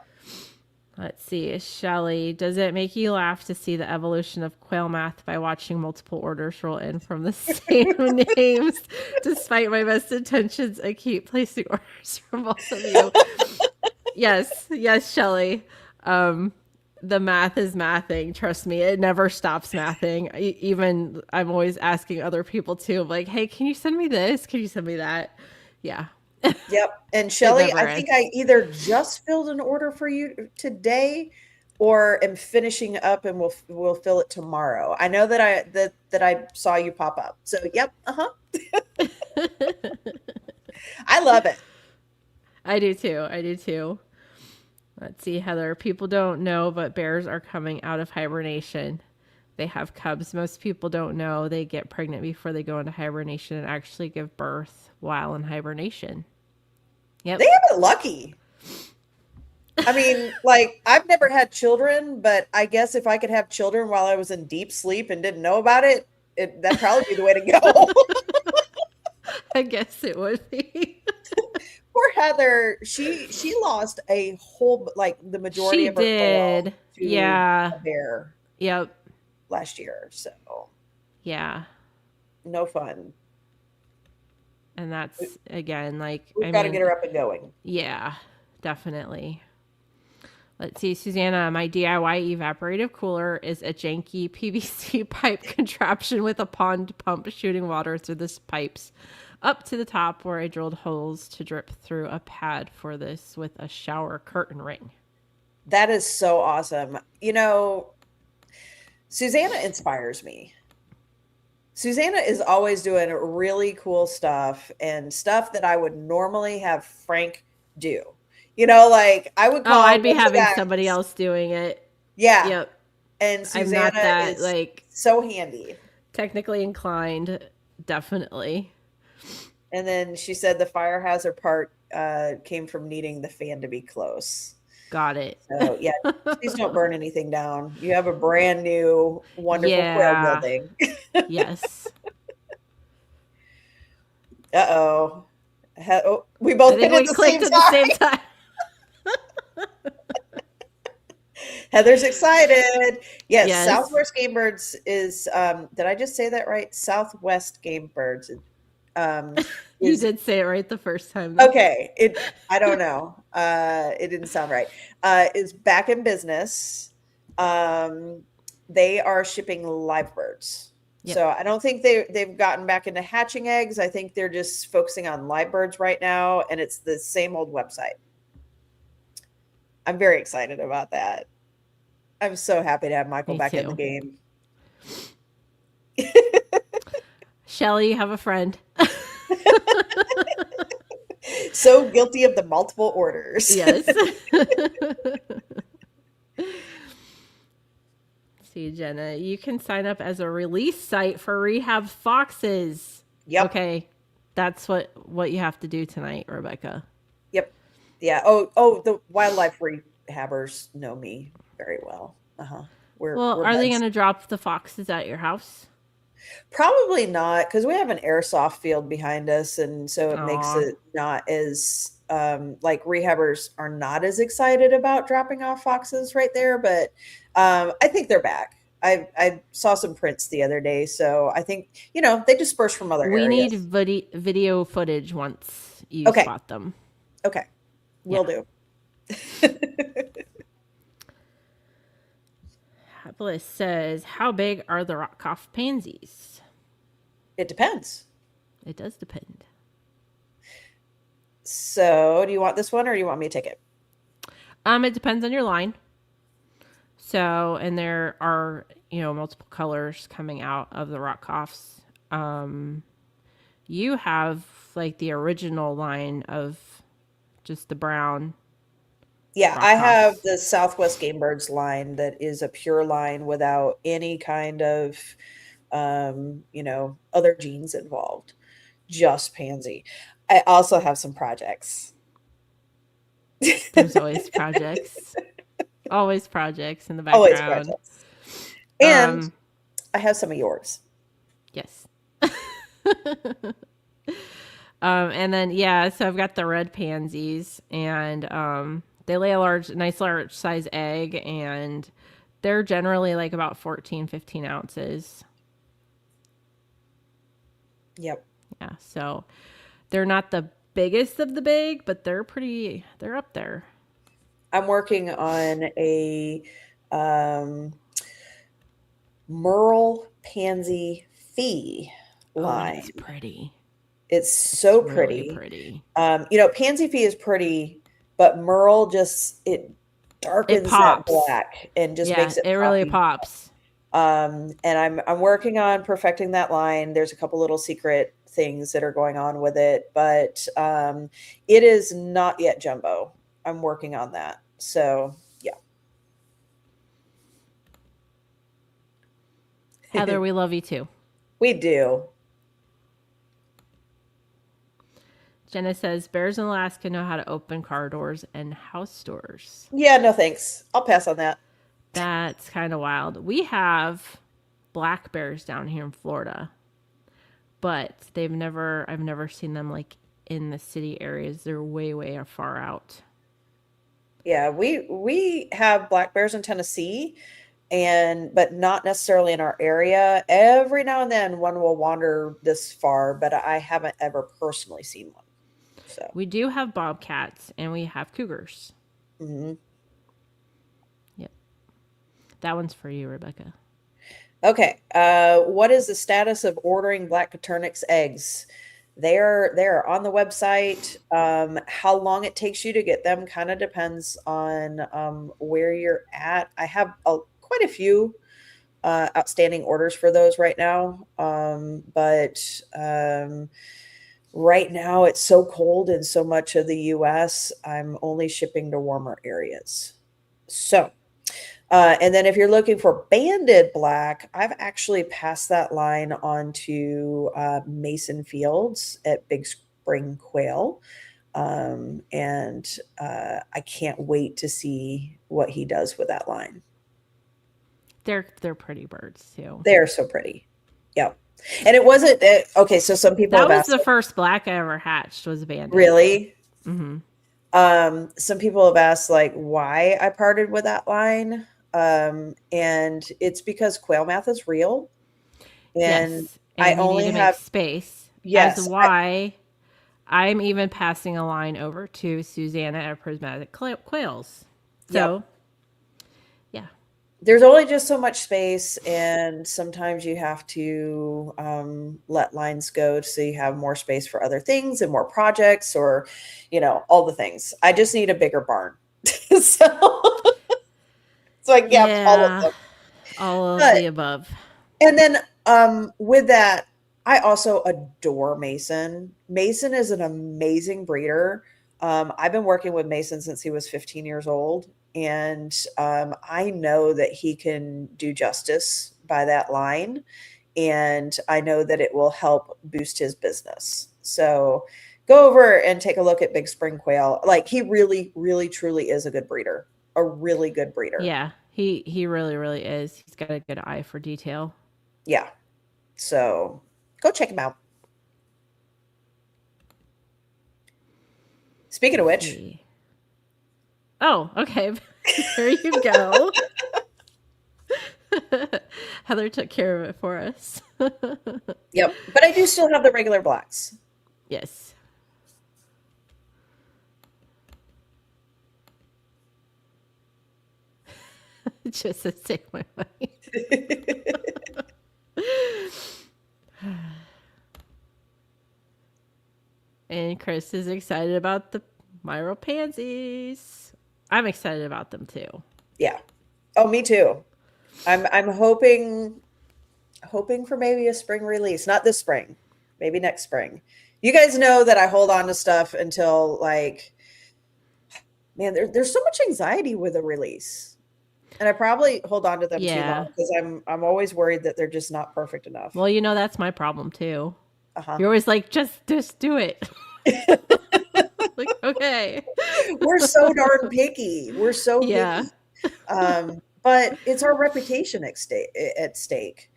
[SPEAKER 1] Let's see. Shelly, does it make you laugh to see the evolution of quail math by watching multiple orders roll in from the same names? Despite my best intentions, I keep placing orders from both of you. Yes, Shelly. The math is mathing. Trust me, it never stops mathing. Even I'm always asking other people too. I'm like, hey, can you send me this? Can you send me that? Yeah.
[SPEAKER 2] Yep. And Shelly, I think I either just filled an order for you today or am finishing up, and we'll fill it tomorrow. I know that I saw you pop up. So yep. Uh-huh. I love it.
[SPEAKER 1] I do too. Let's see, Heather. People don't know, but bears are coming out of hibernation. They have cubs. Most people don't know they get pregnant before they go into hibernation and actually give birth while in hibernation. Yep.
[SPEAKER 2] They have it lucky. I mean, like, I've never had children, but I guess if I could have children while I was in deep sleep and didn't know about it, that'd probably be the way to go.
[SPEAKER 1] I guess it would be.
[SPEAKER 2] Poor Heather, she lost a whole, like, the majority of her quail to a bear.
[SPEAKER 1] Yep.
[SPEAKER 2] Last year, so
[SPEAKER 1] yeah,
[SPEAKER 2] no fun.
[SPEAKER 1] And that's again like
[SPEAKER 2] we've got to get her up and going.
[SPEAKER 1] Yeah, definitely. Let's see, Susanna, my DIY evaporative cooler is a janky PVC pipe contraption with a pond pump shooting water through the pipes up to the top, where I drilled holes to drip through a pad for this with a shower curtain ring.
[SPEAKER 2] That is so awesome. Susanna inspires me. Susanna is always doing really cool stuff and stuff that I would normally have Frank do. Like I would call.
[SPEAKER 1] Oh, I'd be having somebody else doing it.
[SPEAKER 2] Yeah.
[SPEAKER 1] Yep.
[SPEAKER 2] And Susanna is like so handy.
[SPEAKER 1] Technically inclined, definitely.
[SPEAKER 2] And then she said the fire hazard part came from needing the fan to be close.
[SPEAKER 1] Got it.
[SPEAKER 2] So yeah, please don't burn anything down. You have a brand new, wonderful quail building.
[SPEAKER 1] Yes.
[SPEAKER 2] Uh-oh. We both hit at the same time. Heather's excited. Yes, Southwest Game Birds is, did I just say that right? Southwest Game Birds.
[SPEAKER 1] You did say it right the first time.
[SPEAKER 2] Though. Okay. I don't know. It didn't sound right. Is back in business. They are shipping live birds. Yep. So I don't think they've gotten back into hatching eggs. I think they're just focusing on live birds right now, and it's the same old website. I'm very excited about that. I'm so happy to have Michael back in the game.
[SPEAKER 1] Shelly, you have a friend.
[SPEAKER 2] So guilty of the multiple orders.
[SPEAKER 1] Yes. See, Jenna, you can sign up as a release site for rehab foxes.
[SPEAKER 2] Yep.
[SPEAKER 1] Okay. That's what you have to do tonight, Rebecca.
[SPEAKER 2] Yep. Yeah. Oh, the wildlife rehabbers know me very well. Uh-huh.
[SPEAKER 1] Are they going to drop the foxes at your house?
[SPEAKER 2] Probably not, because we have an airsoft field behind us, and so it makes
[SPEAKER 1] Aw.
[SPEAKER 2] it not as like rehabbers are not as excited about dropping off foxes right there. But I think they're back. I saw some prints the other day, so I think they disperse from other
[SPEAKER 1] We need
[SPEAKER 2] areas.
[SPEAKER 1] video footage once you
[SPEAKER 2] Okay,
[SPEAKER 1] spot them.
[SPEAKER 2] okay,
[SPEAKER 1] Yeah.
[SPEAKER 2] will do.
[SPEAKER 1] Bliss says, how big are the rock cough pansies?
[SPEAKER 2] It depends.
[SPEAKER 1] It does depend.
[SPEAKER 2] So, do you want this one or do you want me to take it?
[SPEAKER 1] It depends on your line. So, and there are, multiple colors coming out of the rock coughs. You have like the original line of just the brown
[SPEAKER 2] Yeah,
[SPEAKER 1] rock
[SPEAKER 2] I have
[SPEAKER 1] coughs.
[SPEAKER 2] the Southwest Game Birds line that is a pure line without any kind of other genes involved. Just pansy. I also have some projects.
[SPEAKER 1] There's always projects. Always projects in the
[SPEAKER 2] Always
[SPEAKER 1] background.
[SPEAKER 2] projects. And
[SPEAKER 1] Um,
[SPEAKER 2] I have some of yours.
[SPEAKER 1] yes. And then so I've got the red pansies, and they lay a nice large size egg, and they're generally like about 14, 15 ounces.
[SPEAKER 2] Yep.
[SPEAKER 1] Yeah, so they're not the biggest of the big, but they're up there.
[SPEAKER 2] I'm working on a um, Merle Pansy Fee
[SPEAKER 1] Oh, and it's
[SPEAKER 2] line.
[SPEAKER 1] pretty.
[SPEAKER 2] It's
[SPEAKER 1] It's
[SPEAKER 2] so
[SPEAKER 1] really
[SPEAKER 2] pretty.
[SPEAKER 1] pretty.
[SPEAKER 2] Pansy Fee is pretty, but Merle just it
[SPEAKER 1] It
[SPEAKER 2] darkens that
[SPEAKER 1] pops.
[SPEAKER 2] black and just
[SPEAKER 1] Yeah,
[SPEAKER 2] makes it
[SPEAKER 1] it really
[SPEAKER 2] poppy.
[SPEAKER 1] pops.
[SPEAKER 2] And I'm working on perfecting that line. There's a couple little secret things that are going on with it, but it is not yet jumbo. I'm working on that. So yeah.
[SPEAKER 1] Heather, we love you too.
[SPEAKER 2] We do.
[SPEAKER 1] Jenna says bears in Alaska know how to open car doors and house doors.
[SPEAKER 2] Yeah, no thanks. I'll pass on that.
[SPEAKER 1] That's kind of wild. We have black bears down here in Florida, but I've never seen them like in the city areas. They're way, way far out.
[SPEAKER 2] Yeah, we have black bears in Tennessee, but not necessarily in our area. Every now and then one will wander this far, but I haven't ever personally seen one. So,
[SPEAKER 1] We do have bobcats and we have cougars.
[SPEAKER 2] mhm.
[SPEAKER 1] Yep. That one's for you, Rebecca.
[SPEAKER 2] Okay. What is the status of ordering black Coturnix eggs? They're on the website. How long it takes you to get them kind of depends on where you're at. I have quite a few outstanding orders for those right now. But right now it's so cold in so much of the US, I'm only shipping to warmer areas. So, and then if you're looking for banded black, I've actually passed that line on to Mason Fields at Big Spring Quail. And I can't wait to see what he does with that line.
[SPEAKER 1] They're pretty birds too.
[SPEAKER 2] They are so pretty. Yep. And it wasn't okay. So some people
[SPEAKER 1] That
[SPEAKER 2] have
[SPEAKER 1] was
[SPEAKER 2] asked,
[SPEAKER 1] the first black I ever hatched was a banded.
[SPEAKER 2] really?
[SPEAKER 1] Mm-hmm.
[SPEAKER 2] Some people have asked like why I parted with that line. And it's because quail math is real. And
[SPEAKER 1] Yes,
[SPEAKER 2] I
[SPEAKER 1] and you need
[SPEAKER 2] only
[SPEAKER 1] to make
[SPEAKER 2] have,
[SPEAKER 1] space. As
[SPEAKER 2] yes,
[SPEAKER 1] why I'm even passing a line over to Susanna at Prismatic Quails.
[SPEAKER 2] yep.
[SPEAKER 1] So, yeah.
[SPEAKER 2] There's only just so much space, and sometimes you have to let lines go so you have more space for other things and more projects or, all the things. I just need a bigger barn. so, so I can have all of
[SPEAKER 1] Yeah,
[SPEAKER 2] them.
[SPEAKER 1] all of
[SPEAKER 2] But
[SPEAKER 1] the above.
[SPEAKER 2] And then with that, I also adore Mason. Mason is an amazing breeder. I've been working with Mason since he was 15 years old, and I know that he can do justice by that line, and I know that it will help boost his business. So go over and take a look at Big Spring Quail. Like he really, really, truly is a good breeder, a really good breeder.
[SPEAKER 1] Yeah, he really really is. He's got a good eye for detail.
[SPEAKER 2] Yeah. So go check them out. Speaking of
[SPEAKER 1] Let's
[SPEAKER 2] which,
[SPEAKER 1] see. Oh, okay. There you go. Heather took care of it for us.
[SPEAKER 2] yep. But I do still have the regular blacks.
[SPEAKER 1] Yes. Just to take my money. And Chris is excited about the Myro pansies. I'm excited about them too.
[SPEAKER 2] Yeah. Oh, me too. I'm hoping for maybe a spring release. Not this spring. Maybe next spring. You guys know that I hold on to stuff until like, man, there's so much anxiety with a release. And I probably hold on to them too long
[SPEAKER 1] Yeah.
[SPEAKER 2] because I'm always worried that they're just not perfect enough.
[SPEAKER 1] Well, that's my problem too.
[SPEAKER 2] Uh-huh.
[SPEAKER 1] You're always like, just do it. Like, okay.
[SPEAKER 2] We're so darn picky. We're so
[SPEAKER 1] Yeah.
[SPEAKER 2] picky. But it's our reputation at stake.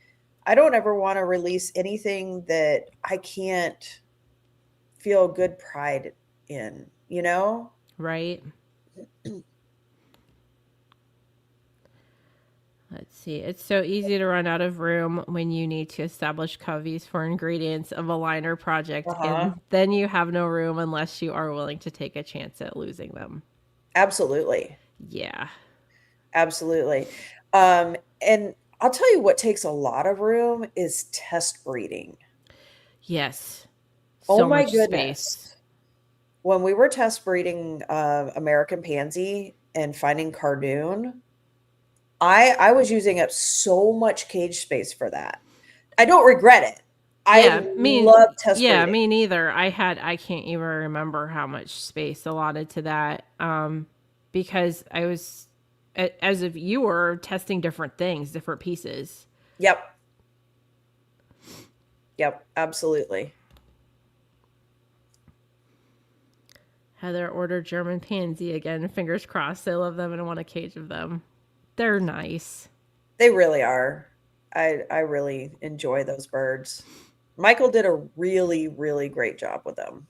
[SPEAKER 2] I don't ever want to release anything that I can't feel good pride in, you know?
[SPEAKER 1] Right. Let's see. It's so easy to run out of room when you need to establish coveys for ingredients of a liner project,
[SPEAKER 2] Uh-huh.
[SPEAKER 1] and then you have no room unless you are willing to take a chance at losing them.
[SPEAKER 2] Absolutely.
[SPEAKER 1] Yeah.
[SPEAKER 2] Absolutely. And I'll tell you what takes a lot of room is test breeding.
[SPEAKER 1] Yes.
[SPEAKER 2] Oh
[SPEAKER 1] So
[SPEAKER 2] my
[SPEAKER 1] much
[SPEAKER 2] goodness.
[SPEAKER 1] space.
[SPEAKER 2] When we were test breeding American Pansy and finding Cardoon, I was using up so much cage space for that. I don't regret it.
[SPEAKER 1] Yeah,
[SPEAKER 2] I love test breeding.
[SPEAKER 1] me neither. I can't even remember how much space allotted to that. Because I was as if you were testing different things, different pieces.
[SPEAKER 2] Yep. Yep, absolutely.
[SPEAKER 1] Heather ordered German pansy again. Fingers crossed. I love them and I want a cage of them. They're nice.
[SPEAKER 2] They really are. I really enjoy those birds. Michael did a really, really great job with them.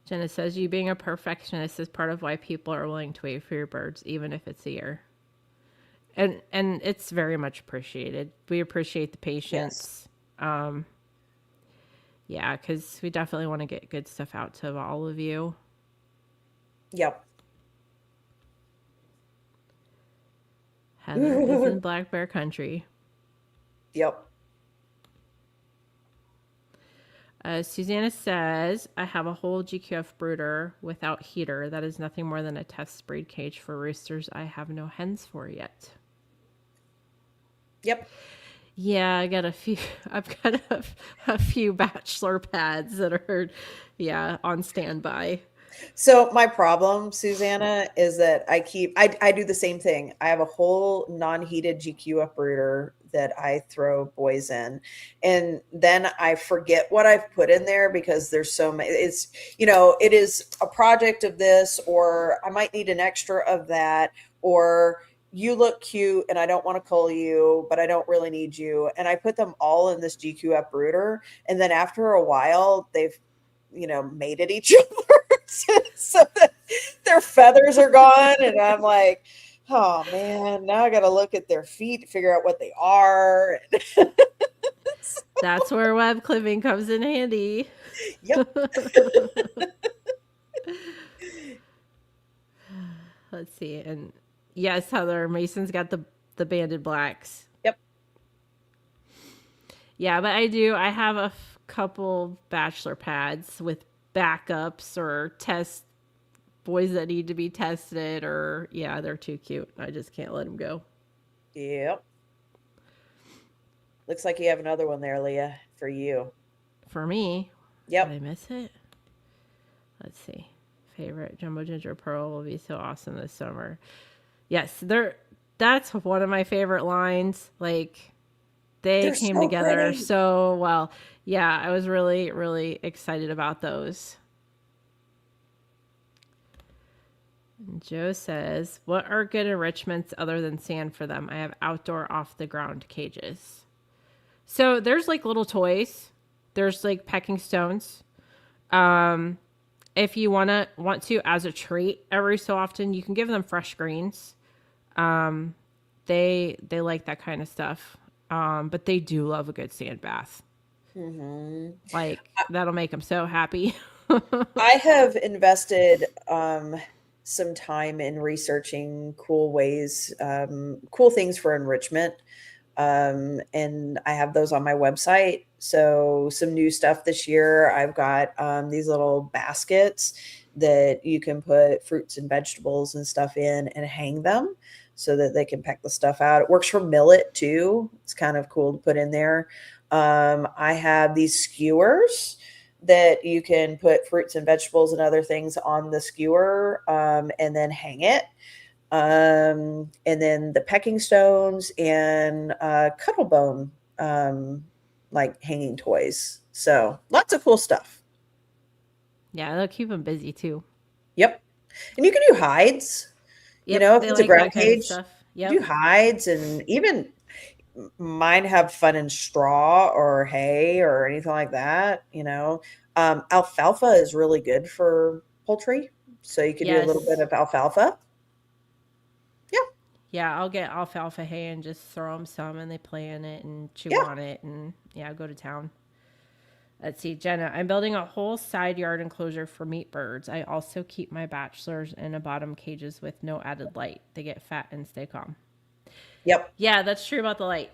[SPEAKER 1] Jenna says, you being a perfectionist is part of why people are willing to wait for your birds, even if it's a year. And it's very much appreciated. We appreciate the
[SPEAKER 2] Yes.
[SPEAKER 1] patience. Yeah, because we definitely want to get good stuff out to all of you.
[SPEAKER 2] Yep.
[SPEAKER 1] Heather is in Black Bear Country.
[SPEAKER 2] Yep.
[SPEAKER 1] Susanna says, I have a whole GQF brooder without heater. That is nothing more than a test breed cage for roosters I have no hens for yet.
[SPEAKER 2] Yep.
[SPEAKER 1] Yeah, I got a few. I've got a few bachelor pads that are, yeah, on standby.
[SPEAKER 2] So my problem, Susanna, is that I do the same thing. I have a whole non-heated GQ uprooter that I throw boys in, and then I forget what I've put in there because there's so many. It's it is a project of this, or I might need an extra of that, or you look cute and I don't want to cull you, but I don't really need you, and I put them all in this GQ uprooter, and then after a while they've mated each other. So that their feathers are gone, and I'm like, oh man, now I got to look at their feet to figure out what they are.
[SPEAKER 1] That's where web clipping comes in handy.
[SPEAKER 2] Yep.
[SPEAKER 1] Let's see. And yes, Heather, Mason's got the banded blacks.
[SPEAKER 2] Yep.
[SPEAKER 1] Yeah, but I have a couple bachelor pads with backups or test boys that need to be tested, or yeah, they're too cute. I just can't let them go.
[SPEAKER 2] Yep. Looks like you have another one there, Leah, for you.
[SPEAKER 1] For me,
[SPEAKER 2] Yep.
[SPEAKER 1] did I miss it? Let's see. Favorite Jumbo Ginger Pearl will be so awesome this summer. Yes, that's one of my favorite lines. Like they
[SPEAKER 2] They're
[SPEAKER 1] came
[SPEAKER 2] so
[SPEAKER 1] together
[SPEAKER 2] pretty.
[SPEAKER 1] so well. Yeah, I was really, really excited about those. And Joe says, what are good enrichments other than sand for them? I have outdoor off the ground cages. So there's like little toys. There's like pecking stones. Um, if you want to as a treat every so often, you can give them fresh greens. They like that kind of stuff. But they do love a good sand bath.
[SPEAKER 2] Mm-hmm.
[SPEAKER 1] Like that'll make them so happy.
[SPEAKER 2] I have invested some time in researching cool ways, cool things for enrichment. And I have those on my website. So, some new stuff this year. I've got these little baskets that you can put fruits and vegetables and stuff in and hang them so that they can peck the stuff out. It works for millet too. It's kind of cool to put in there. I have these skewers that you can put fruits and vegetables and other things on the skewer and then hang it. And then the pecking stones and cuttlebone, like hanging toys. So lots of cool stuff.
[SPEAKER 1] Yeah, they'll keep them busy too.
[SPEAKER 2] Yep. And you can do hides. You
[SPEAKER 1] Yep,
[SPEAKER 2] know, if
[SPEAKER 1] they
[SPEAKER 2] it's a
[SPEAKER 1] like
[SPEAKER 2] ground
[SPEAKER 1] that kind of
[SPEAKER 2] cage,
[SPEAKER 1] stuff.
[SPEAKER 2] do
[SPEAKER 1] Yep.
[SPEAKER 2] hides, and even mine have fun in straw or hay or anything like that. Alfalfa is really good for poultry. So you could do a little bit
[SPEAKER 1] Yes.
[SPEAKER 2] of alfalfa. Yeah.
[SPEAKER 1] Yeah, I'll get alfalfa hay and just throw them some and they play in it and chew
[SPEAKER 2] Yeah.
[SPEAKER 1] on it and yeah, go to town. Let's see, Jenna, I'm building a whole side yard enclosure for meat birds. I also keep my bachelors in a bottom cages with no added light. They get fat and stay calm.
[SPEAKER 2] Yep.
[SPEAKER 1] Yeah, that's true about the light.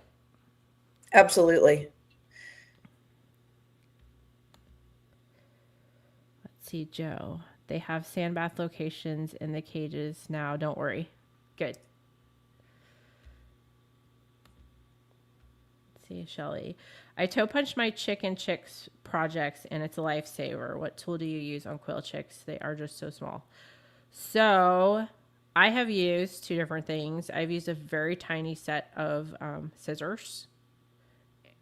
[SPEAKER 2] Absolutely.
[SPEAKER 1] Let's see, Joe. They have sand bath locations in the cages now. Don't worry. Good. Let's see, Shelly. I toe punched my chicken chicks projects and it's a lifesaver. What tool do you use on quail chicks? They are just so small. So I have used two different things. I've used a very tiny set of scissors,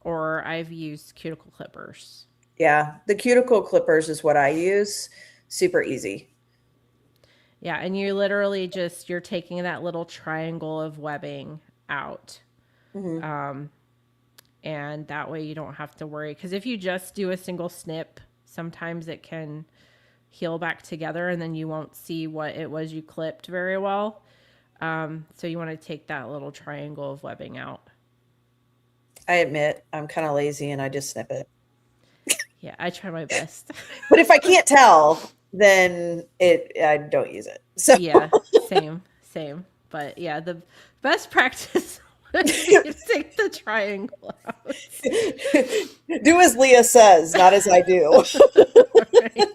[SPEAKER 1] or I've used cuticle clippers.
[SPEAKER 2] Yeah. The cuticle clippers is what I use. Super easy.
[SPEAKER 1] Yeah, and you literally just you're taking that little triangle of webbing out,
[SPEAKER 2] Hmm.
[SPEAKER 1] and that way you don't have to worry. Because if you just do a single snip, sometimes it can heal back together, and then you won't see what it was you clipped very well. So you want to take that little triangle of webbing out.
[SPEAKER 2] I admit I'm kind of lazy and I just snip it.
[SPEAKER 1] Yeah, I try my best.
[SPEAKER 2] But if I can't tell, then I don't use it. So
[SPEAKER 1] Yeah, same, same. But yeah, the best practice would be to take the triangle out.
[SPEAKER 2] do as Leah says, not as I do.
[SPEAKER 1] Right?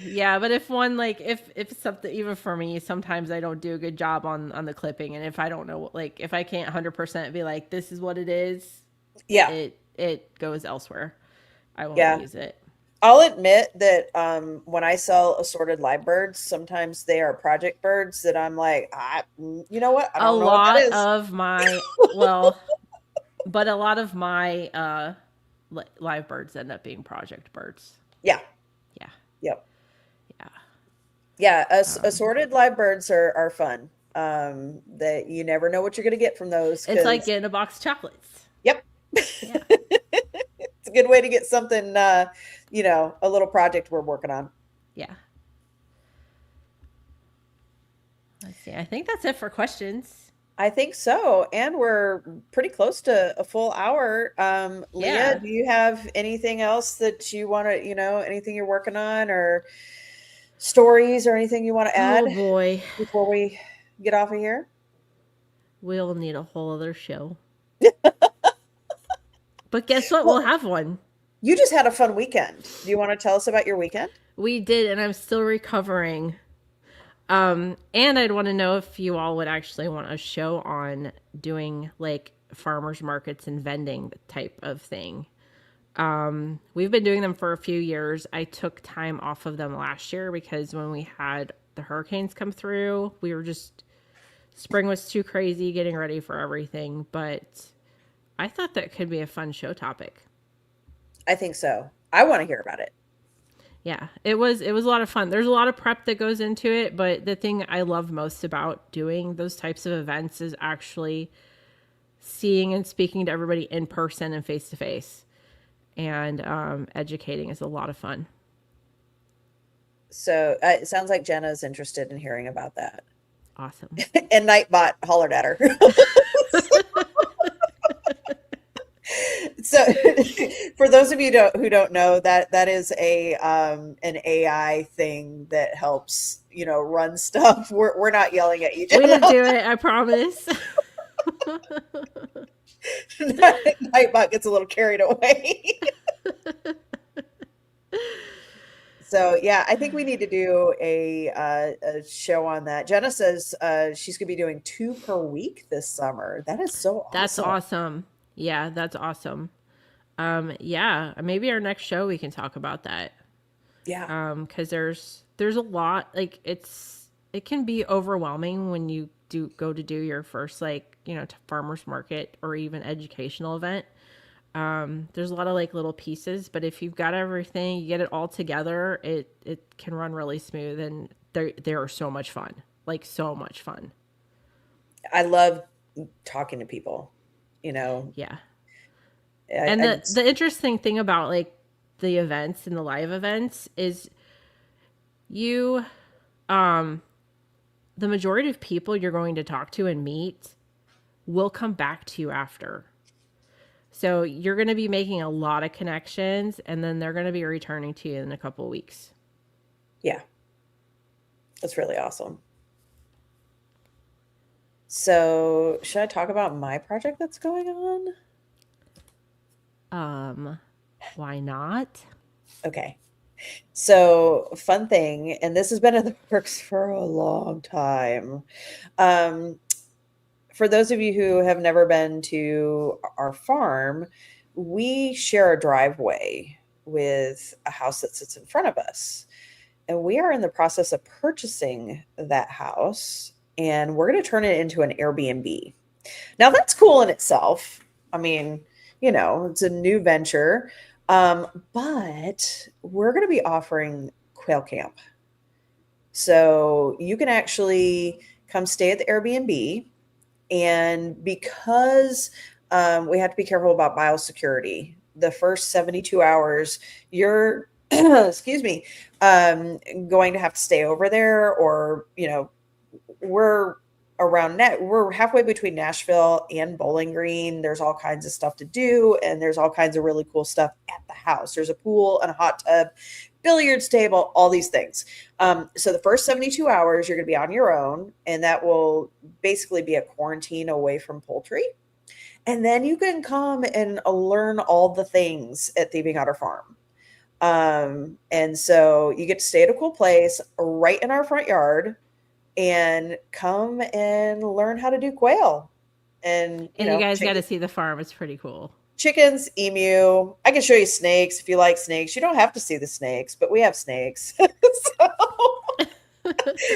[SPEAKER 1] Yeah, but if one like if something even for me, sometimes I don't do a good job on the clipping, and if I don't know like if I can't 100% be like this is what it is,
[SPEAKER 2] Yeah.
[SPEAKER 1] it goes elsewhere. I won't
[SPEAKER 2] Yeah.
[SPEAKER 1] use it.
[SPEAKER 2] I'll admit that when I sell assorted live birds, sometimes they are project birds that I'm like, you know what? I
[SPEAKER 1] A
[SPEAKER 2] don't know what that
[SPEAKER 1] lot
[SPEAKER 2] is.
[SPEAKER 1] of my well, but a lot of my live birds end up being project birds.
[SPEAKER 2] Yeah.
[SPEAKER 1] Yeah,
[SPEAKER 2] Yep.
[SPEAKER 1] yeah.
[SPEAKER 2] Yeah. Assorted live birds are fun. That you never know what you're going to get from those.
[SPEAKER 1] It's like
[SPEAKER 2] Because,
[SPEAKER 1] getting a box of chocolates.
[SPEAKER 2] yep.
[SPEAKER 1] Yeah,
[SPEAKER 2] It's a good way to get something, a little project we're working on.
[SPEAKER 1] yeah. Let's see. I think that's it for questions.
[SPEAKER 2] I think so. And we're pretty close to a full hour. Leah,
[SPEAKER 1] Yeah.
[SPEAKER 2] do you have anything else that you want to, anything you're working on or stories or anything you want to
[SPEAKER 1] Oh
[SPEAKER 2] add
[SPEAKER 1] boy,
[SPEAKER 2] before we get off of here?
[SPEAKER 1] we'll need a whole other show. But guess what? We'll
[SPEAKER 2] Well,
[SPEAKER 1] have one.
[SPEAKER 2] you just had a fun weekend. Do you want to tell us about your weekend?
[SPEAKER 1] We did, and I'm still recovering. And I'd want to know if you all would actually want a show on doing like farmers markets and vending type of thing. We've been doing them for a few years. I took time off of them last year because when we had the hurricanes come through, we were just spring was too crazy getting ready for everything. But I thought that could be a fun show topic.
[SPEAKER 2] I think so. I want to hear about it.
[SPEAKER 1] Yeah, it was a lot of fun. There's a lot of prep that goes into it, but the thing I love most about doing those types of events is actually seeing and speaking to everybody in person and face to face. And educating is a lot of fun.
[SPEAKER 2] So it sounds like Jenna's interested in hearing about that.
[SPEAKER 1] Awesome.
[SPEAKER 2] And Nightbot hollered at her. So for those of you who don't know, that is a an AI thing that helps, run stuff. We're not yelling at you,
[SPEAKER 1] We
[SPEAKER 2] Jenna.
[SPEAKER 1] didn't do it, I promise.
[SPEAKER 2] Nightbot gets a little carried away. So yeah, I think we need to do a show on that. Jenna says she's gonna be doing 2 per week this summer. That is so
[SPEAKER 1] That's
[SPEAKER 2] awesome.
[SPEAKER 1] awesome. Yeah, that's awesome. Yeah, maybe our next show we can talk about that.
[SPEAKER 2] Yeah.
[SPEAKER 1] Because there's a lot, like it can be overwhelming when you do go to do your first, like, farmers market or even educational event. There's a lot of like little pieces, but if you've got everything, you get it all together, it can run really smooth, and they are so much fun, like so much fun.
[SPEAKER 2] I love talking to people, you know.
[SPEAKER 1] Yeah.
[SPEAKER 2] I,
[SPEAKER 1] And
[SPEAKER 2] I
[SPEAKER 1] the interesting thing about like the events and the live events is you um the majority of people you're going to talk to and meet will come back to you after. So you're going to be making a lot of connections, and then they're going to be returning to you in a couple of weeks.
[SPEAKER 2] yeah, that's really awesome. So, should I talk about my project that's going on?
[SPEAKER 1] Why not?
[SPEAKER 2] Okay. So, fun thing, and this has been in the works for a long time. Um, for those of you who have never been to our farm, we share a driveway with a house that sits in front of us. And we are in the process of purchasing that house, and we're going to turn it into an Airbnb. Now, that's cool in itself. I mean, it's a new venture. But we're going to be offering quail camp. So you can actually come stay at the Airbnb. And because we have to be careful about biosecurity, the first 72 hours, you're, excuse me, going to have to stay over there, or, we're we're halfway between Nashville and Bowling Green. There's all kinds of stuff to do, and there's all kinds of really cool stuff at the house. There's a pool and a hot tub, billiards table, all these things. So the first 72 hours you're going to be on your own, and that will basically be a quarantine away from poultry. And then you can come and learn all the things at Thieving Otter Farm. And so you get to stay at a cool place right in our front yard, and come and learn how to do quail. And,
[SPEAKER 1] And you guys got to see the farm. It's pretty cool.
[SPEAKER 2] chickens, emu. I can show you snakes if you like snakes. You don't have to see the snakes, but we have snakes. So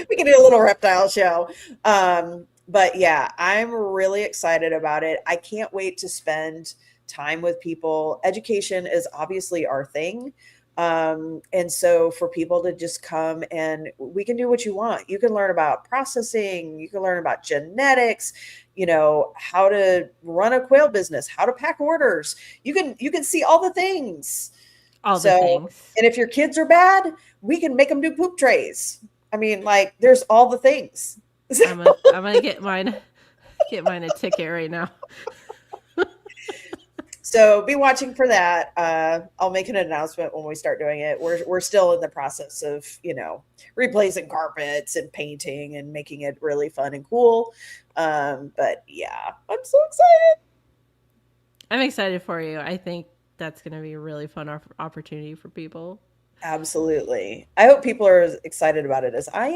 [SPEAKER 2] we can do a little reptile show. But yeah, I'm really excited about it. I can't wait to spend time with people. Education is obviously our thing. And so for people to just come, and we can do what you want. You can learn about processing, you can learn about genetics, how to run a quail business, how to pack orders. You can see all the things.
[SPEAKER 1] All the
[SPEAKER 2] So,
[SPEAKER 1] things.
[SPEAKER 2] and if your kids are bad, we can make them do poop trays. I mean, like, there's all the things.
[SPEAKER 1] I'm gonna get mine a ticket right now.
[SPEAKER 2] So be watching for that. I'll make an announcement when we start doing it. We're still in the process of, replacing carpets and painting and making it really fun and cool. But yeah, I'm so excited.
[SPEAKER 1] I'm excited for you. I think that's gonna be a really fun opportunity for people.
[SPEAKER 2] Absolutely. I hope people are as excited about it as I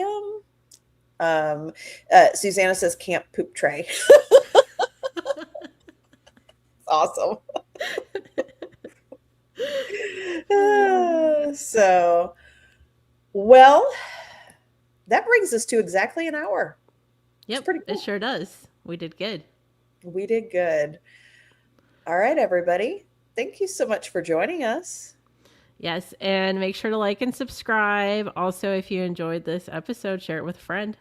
[SPEAKER 2] am. Susanna says camp poop tray. Awesome. So, well, that brings us to exactly an hour.
[SPEAKER 1] Yep,
[SPEAKER 2] pretty cool.
[SPEAKER 1] It sure does. We did good.
[SPEAKER 2] We did good. All right, everybody. Thank you so much for joining us.
[SPEAKER 1] Yes, and make sure to like and subscribe. Also, if you enjoyed this episode, share it with a friend.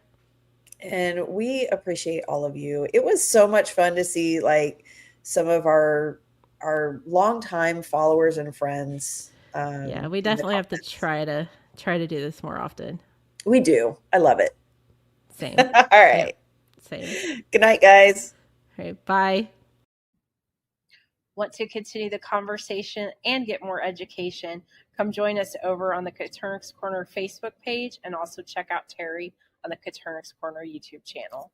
[SPEAKER 2] And we appreciate all of you. It was so much fun to see like some of our longtime followers and friends.
[SPEAKER 1] Yeah, we
[SPEAKER 2] In the
[SPEAKER 1] definitely have to
[SPEAKER 2] comments.
[SPEAKER 1] try to do this more often.
[SPEAKER 2] We do. I love it.
[SPEAKER 1] Same.
[SPEAKER 2] All right.
[SPEAKER 1] Yep. Same.
[SPEAKER 2] Good night, guys.
[SPEAKER 1] All right. Bye. Want to continue the conversation and get more education? Come join us over on the Caternix Corner Facebook page, and also check out Terry on the Caternix Corner YouTube channel.